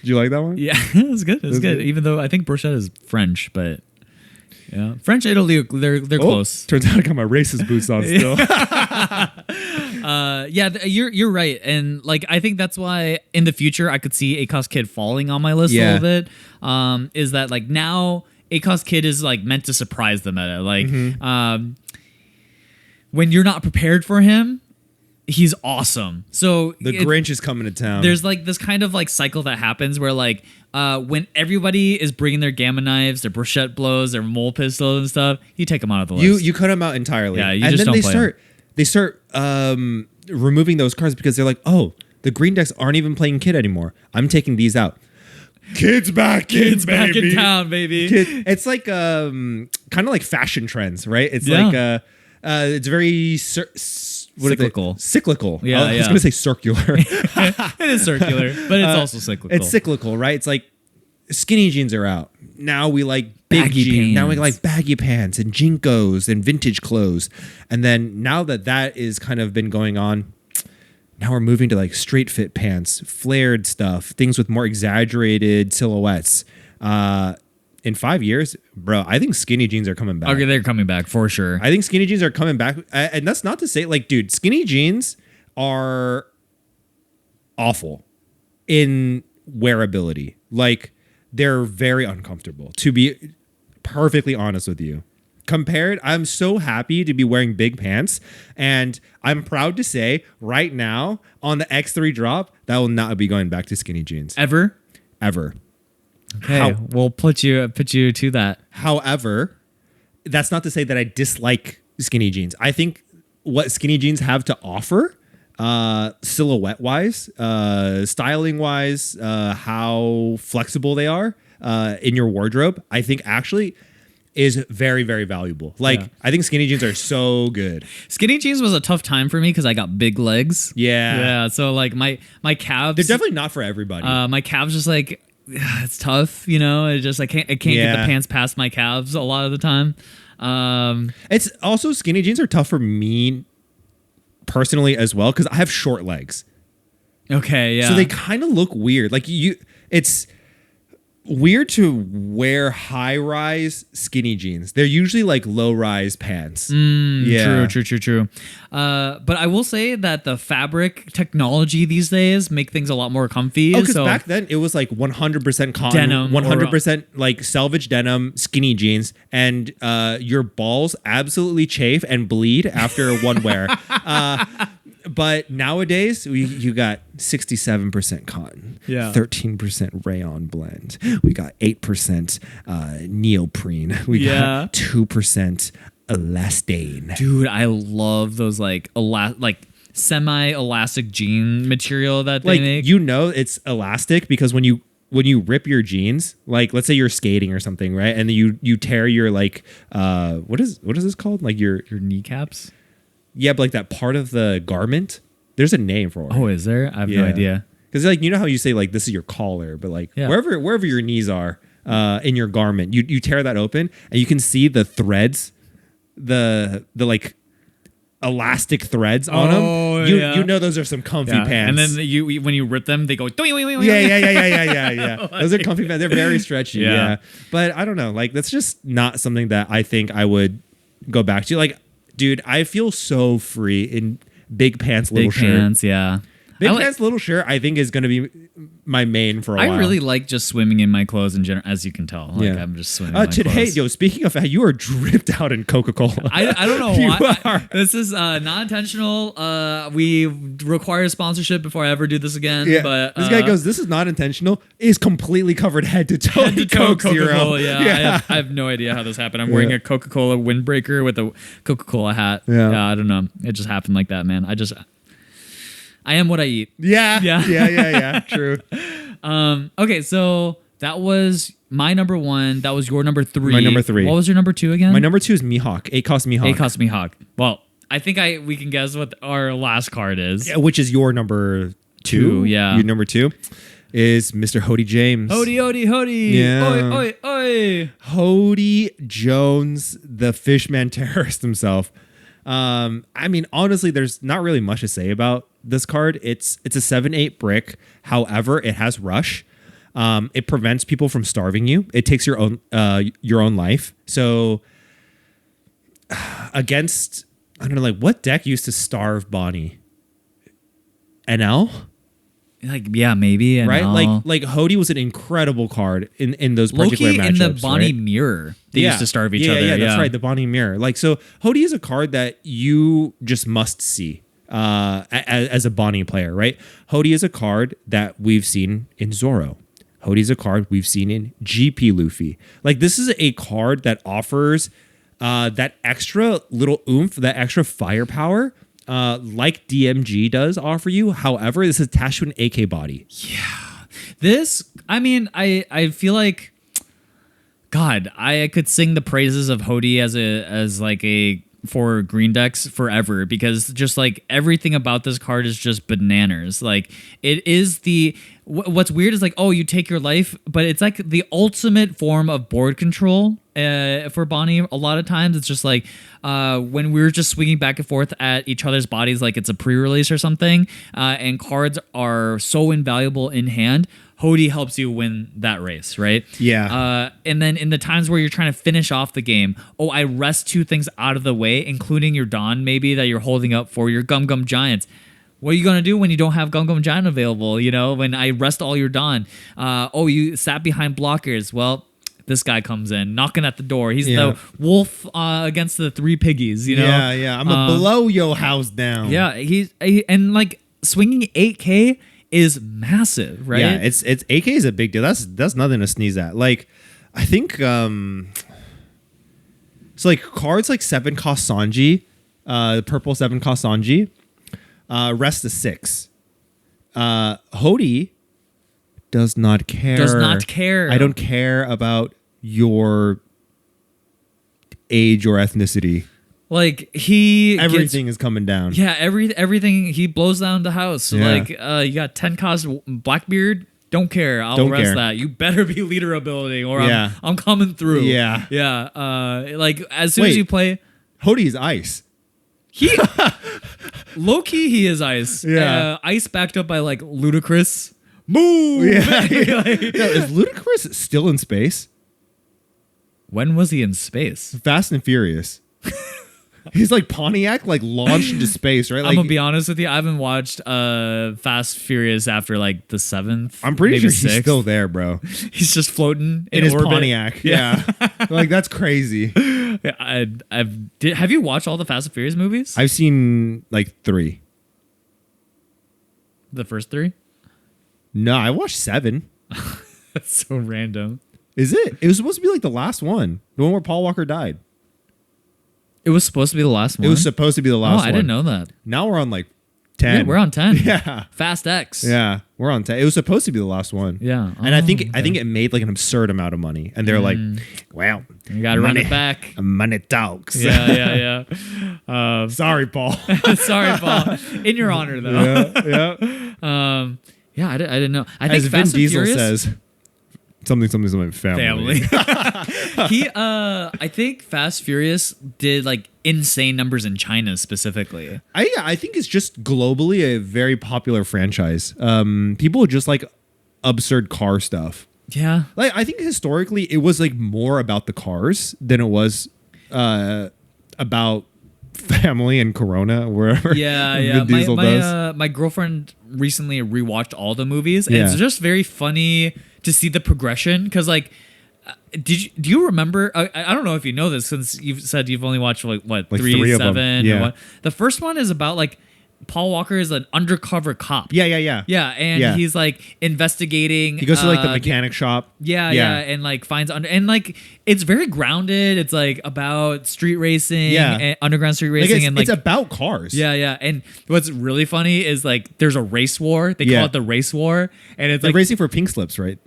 Did you like that one? Yeah, it was good. It was good. Even though I think Brochette is French, but yeah, French, Italy, they're close. Turns out I got my racist boots on still. You're right, and like I think that's why in the future I could see ACOS Kid falling on my list a little bit. Is that like now ACOS Kid is like meant to surprise the meta, like when you're not prepared for him, he's awesome. So the Grinch is coming to town. There's like this kind of like cycle that happens where like when everybody is bringing their Gamma Knives, their Brochette Blows, their Mole Pistols and stuff, you take them out of the list. You cut them out entirely. Yeah, you and just then don't they start removing those cards because they're like, oh, the green decks aren't even playing Kid anymore. I'm taking these out. Kid's back in town, baby. It's like kind of like fashion trends, right? It's like it's very cyclical. Cyclical. Yeah, I was going to say circular. It is circular, but it's also cyclical. It's cyclical, right? It's like skinny jeans are out. Now we like big Baggy jeans. pants. Now we like baggy pants and jinkos and vintage clothes. And then now that is kind of been going on, now we're moving to like straight fit pants, flared stuff, things with more exaggerated silhouettes. In 5 years, bro, I think skinny jeans are coming back. Okay, they're coming back for sure. I think skinny jeans are coming back. And that's not to say, like, dude, skinny jeans are awful in wearability. Like, they're very uncomfortable, to be perfectly honest with you. Compared, I'm so happy to be wearing big pants. And I'm proud to say right now on the X3 drop, that will not be going back to skinny jeans. Ever? Okay, we'll put you to that. However, that's not to say that I dislike skinny jeans. I think what skinny jeans have to offer, silhouette wise, styling wise, how flexible they are in your wardrobe, I think actually is very, very valuable. Like, yeah. I think skinny jeans are so good. Skinny jeans was a tough time for me because I got big legs. Yeah. So like my calves, they're definitely not for everybody. My calves just like, it's tough, you know. It just I can't get the pants past my calves a lot of the time. It's also, skinny jeans are tough for me personally as well because I have short legs. Okay, yeah. So they kind of look weird. Like it's weird to wear high-rise skinny jeans. They're usually like low-rise pants. True. But I will say that the fabric technology these days make things a lot more comfy. Oh, because back then it was like 100% cotton, denim, 100% like selvage denim skinny jeans, and your balls absolutely chafe and bleed after one wear. But nowadays, you got 67% cotton, 13% rayon blend. We got 8% neoprene. We got 2% elastane. Dude, I love those like semi-elastic jean material that they make. You know it's elastic because when you rip your jeans, like let's say you're skating or something, right? And then you tear your like what is this called? Like your kneecaps? Yeah, but like that part of the garment, there's a name for it. Oh, is there? I have no idea. Because like, you know how you say like this is your collar, but like wherever your knees are in your garment, you tear that open and you can see the threads, the like elastic threads on them. You know those are some comfy pants. And then when you rip them, they go. Yeah. Those are comfy pants. They're very stretchy. Yeah. But I don't know. Like that's just not something that I think I would go back to. Like, dude, I feel so free in big pants, little shirt. Big pants, yeah. Big pants, little shirt, I think is going to be my main for a while. I really like just swimming in my clothes in general, as you can tell. Like, I'm just swimming in my clothes. Yo, speaking of that, you are dripped out in Coca-Cola. I don't know why. This is not intentional. We require sponsorship before I ever do this again. Yeah. But this guy goes, this is not intentional. Is completely covered head to toe. Coca-Cola, yeah. I have no idea how this happened. I'm wearing a Coca-Cola windbreaker with a Coca-Cola hat. Yeah, I don't know. It just happened like that, man. I am what I eat. Yeah. True. Okay, so that was my number one. That was your number three. My number three. What was your number two again? My number two is Mihawk. ACOS Mihawk. ACOS Mihawk. Well, I think we can guess what our last card is. Yeah, which is your number two. Yeah. Your number two is Mr. Hody James. Hody. Yeah. Oi. Hody Jones, the fishman terrorist himself. I mean, honestly, there's not really much to say about this card. It's a 7/8 brick. However, it has rush. It prevents people from starving you. It takes your own life. So against, I don't know, like what deck used to starve Bonnie? NL? Like, yeah, maybe. NL. Right? Like Hody was an incredible card in those particular Loki matchups. in the Bonnie Mirror. They used to starve each other. Yeah, that's right. The Bonnie Mirror. Like, so Hody is a card that you just must see as a Bonnie player, right? Hody is a card that we've seen in Zoro. Hody is a card we've seen in GP Luffy. Like, this is a card that offers that extra little oomph, that extra firepower, like DMG does offer you. However, this is attached to an AK body. Yeah. This, I mean, I feel like, God, I could sing the praises of Hody as like a for green decks forever because just like everything about this card is just bananas. Like it is what's weird is like, oh, you take your life, but it's like the ultimate form of board control for Bonnie. A lot of times it's just like when we're just swinging back and forth at each other's bodies like it's a pre-release or something, and cards are so invaluable in hand. Hody helps you win that race, right? Yeah. And then in the times where you're trying to finish off the game, oh, I rest 2 things out of the way, including your Dawn maybe that you're holding up for your Gum Gum Giants. What are you going to do when you don't have Gum Gum Giant available? You know, when I rest all your Dawn. Oh, you sat behind blockers. Well, this guy comes in, knocking at the door. He's the wolf against the 3 piggies, you know? Yeah. I'm going to blow your house down. Yeah, and like swinging 8K is massive, right? Yeah, it's 8K is a big deal. That's nothing to sneeze at. Like, I think so like cards like 7 cost Sanji, the purple 7 cost Sanji, rest a 6. Hody does not care. Does not care. I don't care about your age or ethnicity. Like everything is coming down. Yeah, everything he blows down the house. Yeah. Like you got 10 cost Blackbeard. Don't care. I'll rest that. You better be leader ability, or I'm coming through. Yeah. Like as soon as you play, Hody is ice. He low key he is ice. Yeah, ice backed up by like Ludacris. Move. Yeah. Is Ludacris still in space? When was he in space? Fast and Furious. He's like Pontiac, like launched into space, right? Like, I'm gonna be honest with you. I haven't watched Fast Furious after like the 7th. I'm pretty sure 6th. he's still there, bro. He's just floating in his orbit. Pontiac. Yeah, like that's crazy. Yeah, have you watched all the Fast and Furious movies? I've seen like 3. The first 3? No, I watched 7. That's so random. Is it? It was supposed to be like the last one, the one where Paul Walker died. It was supposed to be the last one? It was supposed to be the last one. I didn't know that. Now we're on like 10. Yeah, we're on 10. Yeah. Fast X. Yeah, we're on 10. It was supposed to be the last one. Yeah. And I think it made like an absurd amount of money. And they're like, well, you got to run it back. Money talks. Yeah. Sorry, Paul. Sorry, Paul. In your honor, though. Yeah. Yeah, I didn't know. I think As Fast Vin Diesel Furious, says, something family. I think Fast Furious did like insane numbers in China specifically. I think it's just globally a very popular franchise. People just like absurd car stuff. Yeah. Like I think historically it was like more about the cars than it was about family and Corona or wherever. Yeah. Vin Diesel does. My girlfriend recently rewatched all the movies, and it's just very funny to see the progression because like do you remember I don't know if you know this since you've said you've only watched like 3 of 7 them. Yeah. or what. The first one is about like Paul Walker is an undercover cop. Yeah. And he's like investigating. He goes to like the mechanic shop. Yeah, and like finds and like it's very grounded. It's like about street racing, and underground street racing, and like it's about cars. Yeah. And what's really funny is like there's a race war. They call it the race war, and it's they're like racing for pink slips, right?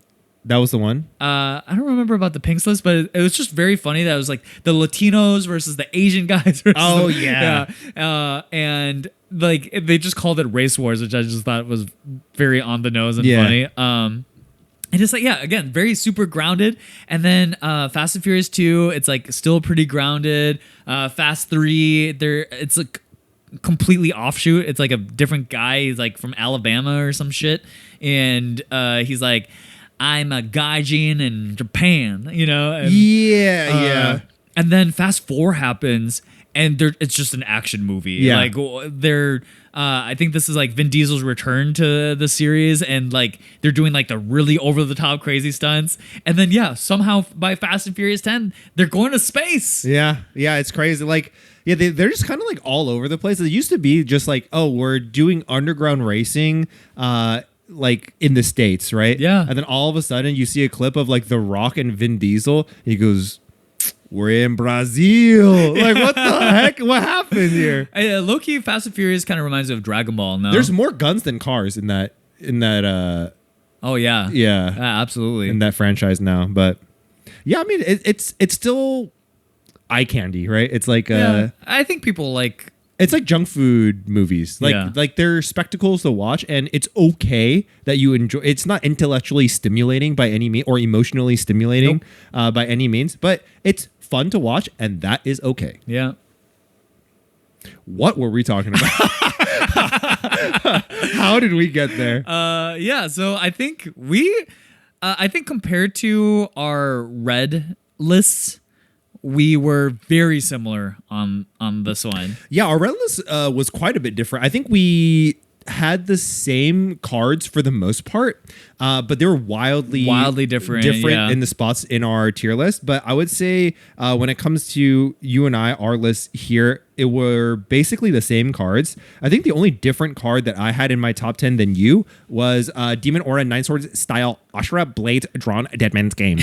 That was the one. I don't remember about the pink slips, but it was just very funny that it was like the Latinos versus the Asian guys. And like they just called it race wars, which I just thought was very on the nose and funny. And it's like again, very super grounded. And then Fast and Furious 2, it's like still pretty grounded. Fast 3, it's like completely offshoot. It's like a different guy. He's like from Alabama or some shit, and he's like, I'm a gaijin in Japan, you know? And, and then Fast 4 happens, and it's just an action movie. Yeah. Like, I think this is like Vin Diesel's return to the series, and like they're doing like the really over-the-top crazy stunts. And then, somehow by Fast and Furious 10, they're going to space. Yeah, it's crazy. Like, they're just kind of like all over the place. It used to be just like, oh, we're doing underground racing, like in the States, right? Yeah. And then all of a sudden you see a clip of like The Rock and Vin Diesel. He goes, we're in Brazil. Like, what the heck? What happened here? Low-key, Fast and Furious kind of reminds me of Dragon Ball now. There's more guns than cars in that oh yeah. Yeah. Absolutely. In that franchise now. But yeah, I mean it's still eye candy, right? It's like I think people like. It's like junk food movies. Like they're spectacles to watch, and it's okay that you enjoy. It's not intellectually stimulating by any means or emotionally stimulating by any means, but it's fun to watch, and that is okay. Yeah. What were we talking about? How did we get there? Yeah. So I think I think compared to our red lists, we were very similar on this one. Yeah, our red list was quite a bit different. I think we had the same cards for the most part, but they were wildly different in the spots in our tier list. But I would say when it comes to you and I, our list here, it were basically the same cards. I think the only different card that I had in my top 10 than you was Demon Aura 9 Swords style Ashura Blade drawn Dead Man's Game.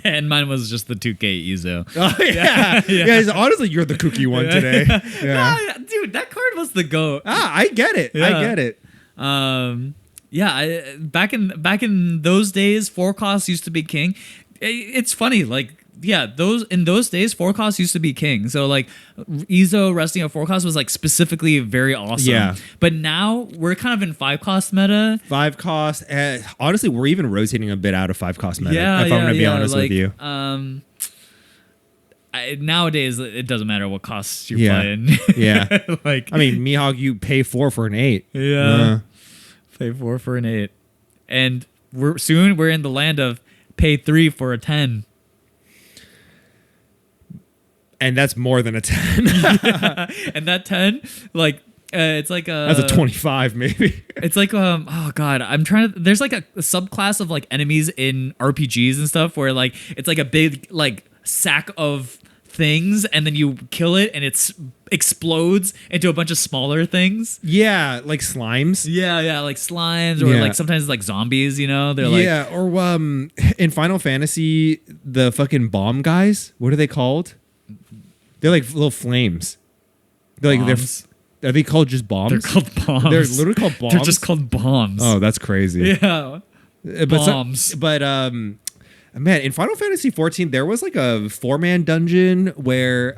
And mine was just the 2K Izo. Oh, yeah. Honestly, you're the kooky one today. Yeah. Nah, dude, that card was the GOAT. I get it. Yeah. I get it. Back in those days, 4 costs used to be king. It's funny, like, yeah, in those days, 4 costs used to be king. So like Izo resting at 4 costs was like specifically very awesome. Yeah. But now we're kind of in 5 cost meta. 5 cost. Honestly, we're even rotating a bit out of 5 cost meta. If I'm going to be honest with you. Nowadays, it doesn't matter what costs you're playing. Yeah. Like, I mean, Mihawk, you pay 4 for an 8. Yeah. Pay 4 for an 8. And we're in the land of pay 3 for a 10. And that's more than a 10. And that 10, like, it's like a... That's a 25, maybe. It's like, oh, God, I'm trying to... There's, like, a subclass of, like, enemies in RPGs and stuff where, like, it's like a big, like, sack of things, and then you kill it, and it explodes into a bunch of smaller things. Yeah, like slimes. Yeah, like slimes, or like sometimes like zombies, you know? They're like... Yeah, or in Final Fantasy, the fucking bomb guys, what are they called? They're like little flames. They're like bombs. Are they called just bombs? They're called bombs. They're literally called bombs. They're just called bombs. Oh, that's crazy. Yeah. Bombs. Man, in Final Fantasy 14, there was like a 4-man dungeon where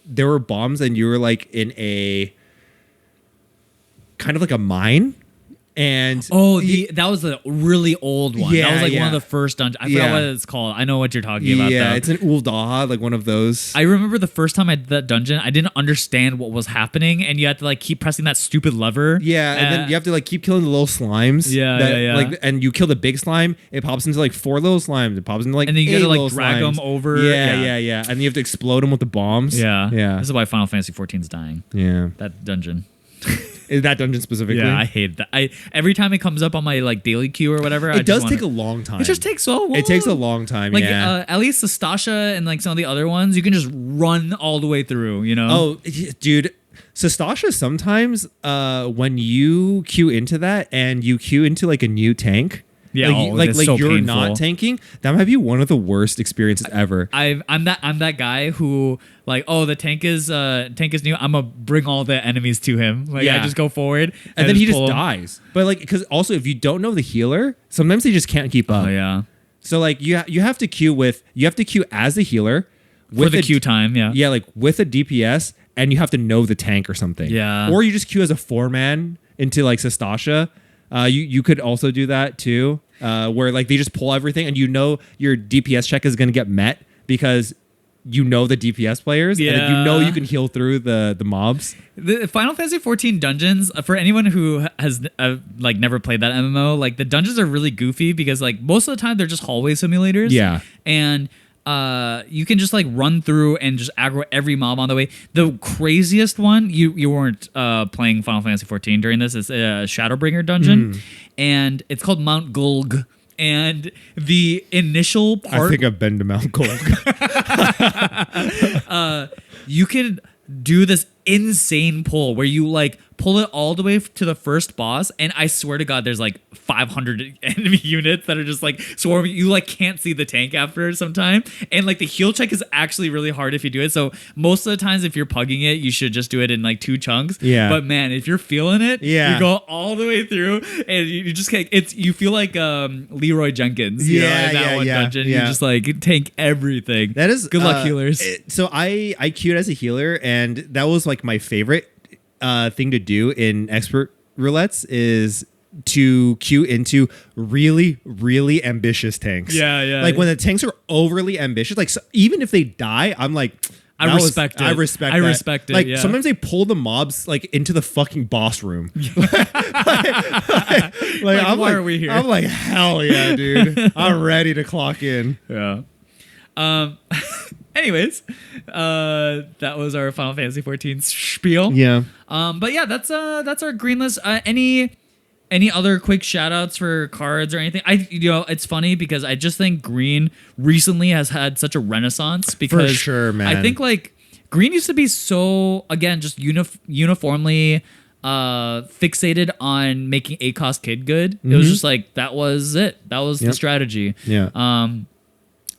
there were bombs and you were like in a kind of like a mine. And that was a really old one. Yeah, that was like one of yeah. the first dungeons. I forgot what it's called. I know what you're talking about. Yeah, though. it's an Uldaha, like one of those. I remember the first time I did that dungeon, I didn't understand what was happening, and you had to like keep pressing that stupid lever. Yeah, and then you have to like keep killing the little slimes. Yeah. Like, and you kill the big slime, it pops into like 4 little slimes. It pops into like and then you 8 gotta like little drag slimes. them over. Yeah. And you have to explode them with the bombs. Yeah. This is why Final Fantasy 14 is dying. Yeah. That dungeon. Is that dungeon specifically? Yeah, I hate that. Every time it comes up on my like daily queue or whatever, it does take a long time. It just takes so long. It takes a long time. Like at least Sastasha and like some of the other ones, you can just run all the way through. You know? Oh, dude, Sastasha sometimes when you queue into that and you queue into like a new tank. Yeah, like so you're painful. not tanking. That might be one of the worst experiences ever. I'm that guy who like, oh, the tank is new. I'm gonna bring all the enemies to him. Like I just go forward, and then he just pull him. dies. But like, because also if you don't know the healer, sometimes they just can't keep up. Oh yeah. So like you have to queue as the healer with the queue time. Yeah. Yeah, like with a DPS, and you have to know the tank or something. Yeah. Or you just queue as a 4-man into like Sastasha. You could also do that too, where like they just pull everything and you know your DPS check is going to get met because you know the DPS players and you know you can heal through the mobs. The Final Fantasy 14 dungeons, for anyone who has like never played that MMO, like the dungeons are really goofy because like most of the time they're just hallway simulators. Yeah. And you can just like run through and just aggro every mob on the way. The craziest one, you weren't playing Final Fantasy 14 during this, is a Shadowbringer dungeon, and it's called Mount Gulg. And the initial part, I think I've been to Mount Gulg. You could do this insane pull where you like pull it all the way to the first boss, and I swear to God, there's like 500 enemy units that are just like swarming. You like can't see the tank after some time, and like the heal check is actually really hard if you do it. So most of the times, if you're pugging it, you should just do it in like 2 chunks. Yeah. But man, if you're feeling it, yeah, you go all the way through, and you just can't. You feel like Leroy Jenkins, you know, in that one dungeon. You just like tank everything. That is good luck, healers. So I queued as a healer, and that was like my favorite thing to do in expert roulettes is to queue into really, really ambitious tanks. Yeah. Like when the tanks are overly ambitious, like so even if they die, I'm like, I respect it. I respect it. Like sometimes they pull the mobs like into the fucking boss room. Why are we here? I'm like, hell yeah, dude. I'm ready to clock in. Yeah. Anyways, that was our Final Fantasy 14 spiel. Yeah. But yeah, that's our green list. Any other quick shout outs for cards or anything? It's funny because I just think green recently has had such a renaissance because for sure, man. I think like green used to be so, again, just uniformly fixated on making ACOS kid good. It was just like, that was it. That was the strategy. Yeah.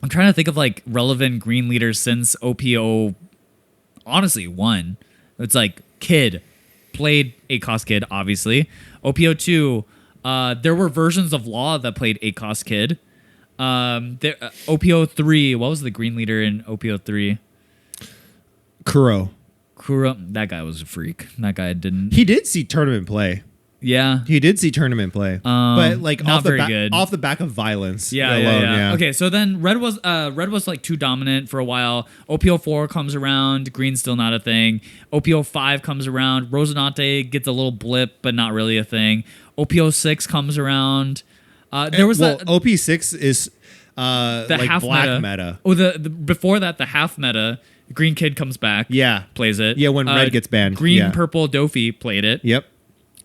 I'm trying to think of like relevant green leaders since OPO, honestly, 1. It's like Kid played ACOS Kid, obviously. OPO 2, there were versions of Law that played ACOS Kid. OPO 3, what was the green leader in OPO 3? Kuro, that guy was a freak. That guy didn't. He did see tournament play. Yeah, he did see tournament play, but like not very good. Off the back of violence. Yeah. Okay, so then red was like too dominant for a while. OPO 4 comes around, green's still not a thing. OPO 5 comes around, Rosinante gets a little blip, but not really a thing. OPO 6 comes around. There was OP6 is the like half black meta. Oh, the before that, the half meta. Green Kid comes back. Yeah, plays it. Yeah, when red gets banned. Green Purple Dofi played it. Yep.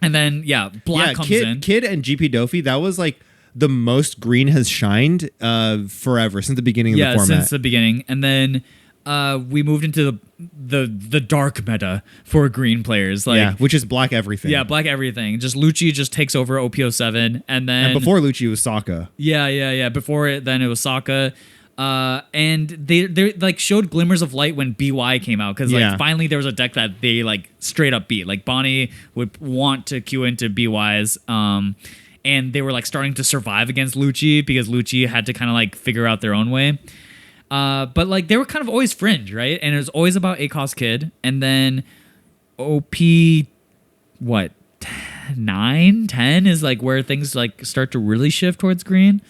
And then, black comes in. Kid and GP Dofi, that was like the most green has shined forever, since the beginning of the format. Yeah, since the beginning. And then we moved into the dark meta for green players. Which is black everything. Yeah, black everything. Just Lucci just takes over OPO 7. And before Lucci was Sokka. Yeah. Before it, then it was Sokka. And they like showed glimmers of light when BY came out because like finally there was a deck that they like straight up beat. Like Bonnie would want to queue into BYs, and they were like starting to survive against Lucci because Lucci had to kind of like figure out their own way. But like they were kind of always fringe, right? And it was always about ACOS Kid, and then OP 9, 10 is like where things like start to really shift towards green.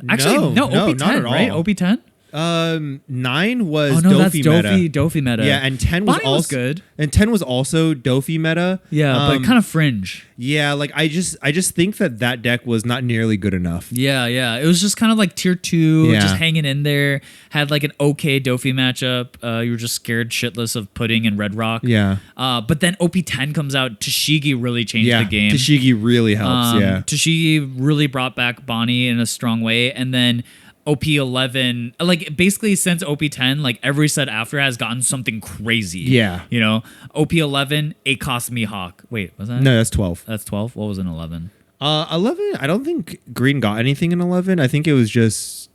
Actually, no, OP10, not at all. Right? OP10? 9 was that's Dofi Dofi meta. Yeah, and 10 was Bonnie also was good. And 10 was also Dofi meta. Yeah, but kind of fringe. Yeah, like I just think that deck was not nearly good enough. Yeah. It was just kind of like tier 2, just hanging in there. Had like an okay Dofi matchup. You were just scared shitless of Pudding and Red Rock. Yeah. But then OP10 comes out. Tashigi really changed the game. Tashigi really helps. Tashigi really brought back Bonnie in a strong way, and then OP11, like basically since OP10, like every set after has gotten something crazy. Yeah. You know, OP11, ACOS Mihawk. Wait, was that? No, that's 12. That's 12? What was in 11? 11, I don't think green got anything in 11. I think it was just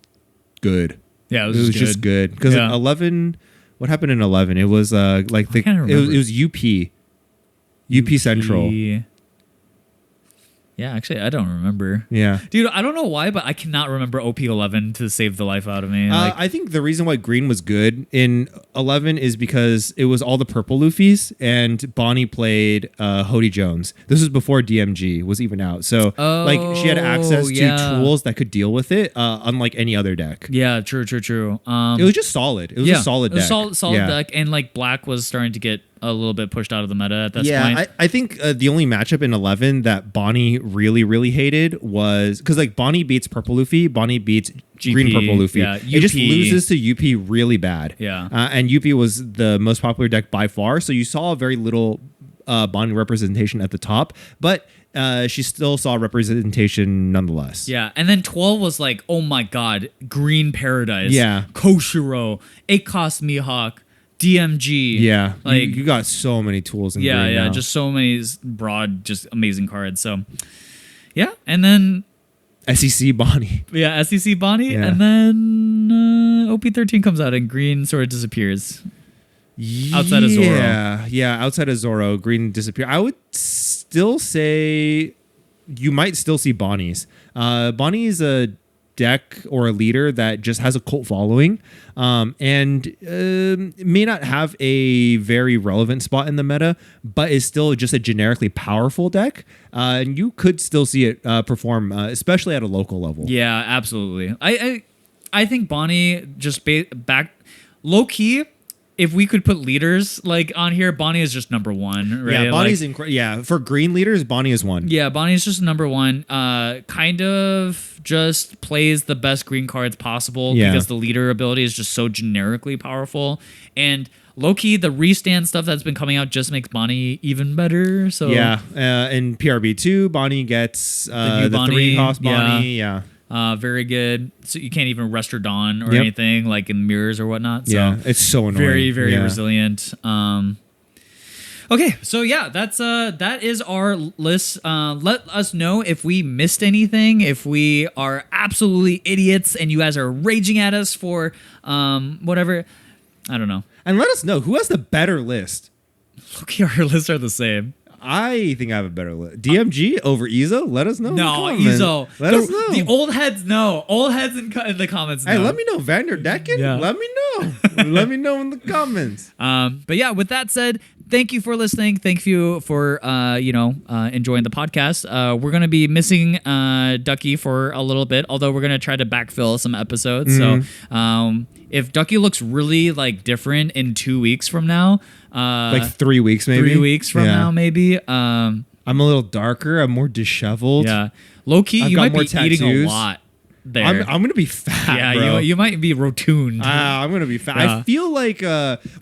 good. Yeah, it was just good. Because 11, what happened in 11? It was like the, it was UP Central. Yeah, actually, I don't remember. Yeah. Dude, I don't know why, but I cannot remember OP11 to save the life out of me. I think the reason why green was good in 11 is because it was all the purple Luffys, and Bonnie played Hody Jones. This was before DMG was even out. So, like, she had access to tools that could deal with it, unlike any other deck. Yeah, true. It was just solid. It was a solid deck. It was a solid deck, and, like, black was starting to get a little bit pushed out of the meta at this point. Yeah, I think the only matchup in 11 that Bonnie really, really hated was... Because, like, Bonnie beats Purple Luffy, Bonnie beats GP, Green Purple Luffy. Yeah, it just loses to UP really bad. Yeah. And UP was the most popular deck by far, so you saw very little Bonnie representation at the top, but... she still saw representation nonetheless. Yeah, and then 12 was like, oh my god, Green Paradise. Yeah. Koshiro, ACOS Mihawk, DMG. Yeah, like you got so many tools in green now. just so many broad, just amazing cards. So yeah, and then SEC Bonnie. Yeah, SEC Bonnie, Yeah. and then OP13 comes out and green sort of disappears. Outside of Zoro. Yeah, outside of Zoro, green disappear. I would still say you might still see Bonnies. Bonnie is a deck or a leader that just has a cult following, and may not have a very relevant spot in the meta, but is still just a generically powerful deck. And you could still see it perform, especially at a local level. Yeah, absolutely. I think Bonnie just back low key. If we could put leaders like on here, Bonnie is just number one, right? Yeah, Bonnie's yeah, for green leaders, Bonnie is one. Yeah, Bonnie is just number one. Kind of just plays the best green cards possible because the leader ability is just so generically powerful. And low key, the restand stuff that's been coming out just makes Bonnie even better. So yeah, in PRB 2, Bonnie gets the Bonnie, 3-cost Bonnie. Yeah. Very good. So you can't even rest her dawn or anything like in mirrors or whatnot. So yeah, it's so annoying. Very, very resilient. Okay, so yeah, that is our list. Let us know if we missed anything, if we are absolutely idiots and you guys are raging at us for whatever. I don't know. And let us know who has the better list. Okay, our lists are the same. I think I have a better list. DMG over Ezo? Let us know. No, Ezo. Let us know. The old heads know. Old heads in the comments know. Hey, let me know. Vander Decken? Yeah. Let me know. Let me know in the comments. But yeah, with that said, thank you for listening. Thank you for enjoying the podcast. We're gonna be missing Ducky for a little bit, although we're gonna try to backfill some episodes. So if Ducky looks really like different in 2 weeks from now, like 3 weeks maybe. 3 weeks from now maybe. I'm a little darker. I'm more disheveled. Yeah, low key, you might be eating a lot. There. I'm gonna be fat. Yeah, bro. you might be rotund. I'm gonna be fat. I feel like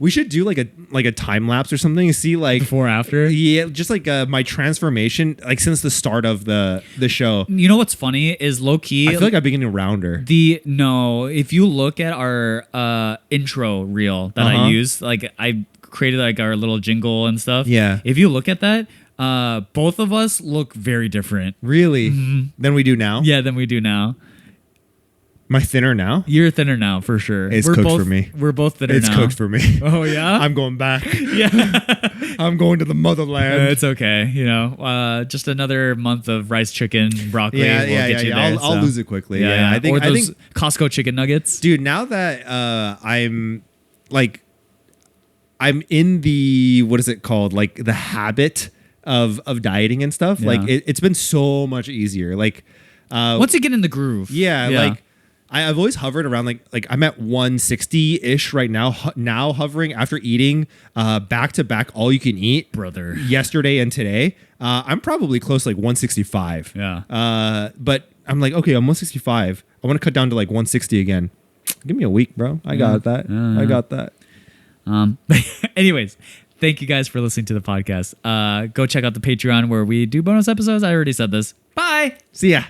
we should do like a time lapse or something and see like before after. Yeah, just like my transformation like since the start of the show. You know what's funny is low key. I feel like I'm beginning rounder. If you look at our intro reel that I use, like I created like our little jingle and stuff. Yeah. If you look at that, both of us look very different. Really? Than we do now? Yeah, than we do now. Am I thinner now? You're thinner now for sure. It's cooked for me. We're both thinner now. It's cooked for me. Oh yeah? I'm going back. Yeah. I'm going to the motherland. It's okay. Just another month of rice chicken, broccoli. Yeah, will get you there, I'll lose it quickly. Yeah. I think Costco chicken nuggets. Dude, now that I'm in the, what is it called? Like the habit of dieting and stuff. Yeah. Like it's been so much easier. Like once you get in the groove. Yeah. Like I've always hovered around like I'm at 160-ish right now. Now hovering after eating back to back all you can eat, brother. Yesterday and today, I'm probably close to like 165. Yeah. But I'm like, okay, I'm 165. I want to cut down to like 160 again. Give me a week, bro. I got that. I got that. Anyways, thank you guys for listening to the podcast. Go check out the Patreon where we do bonus episodes. I already said this. Bye. See ya.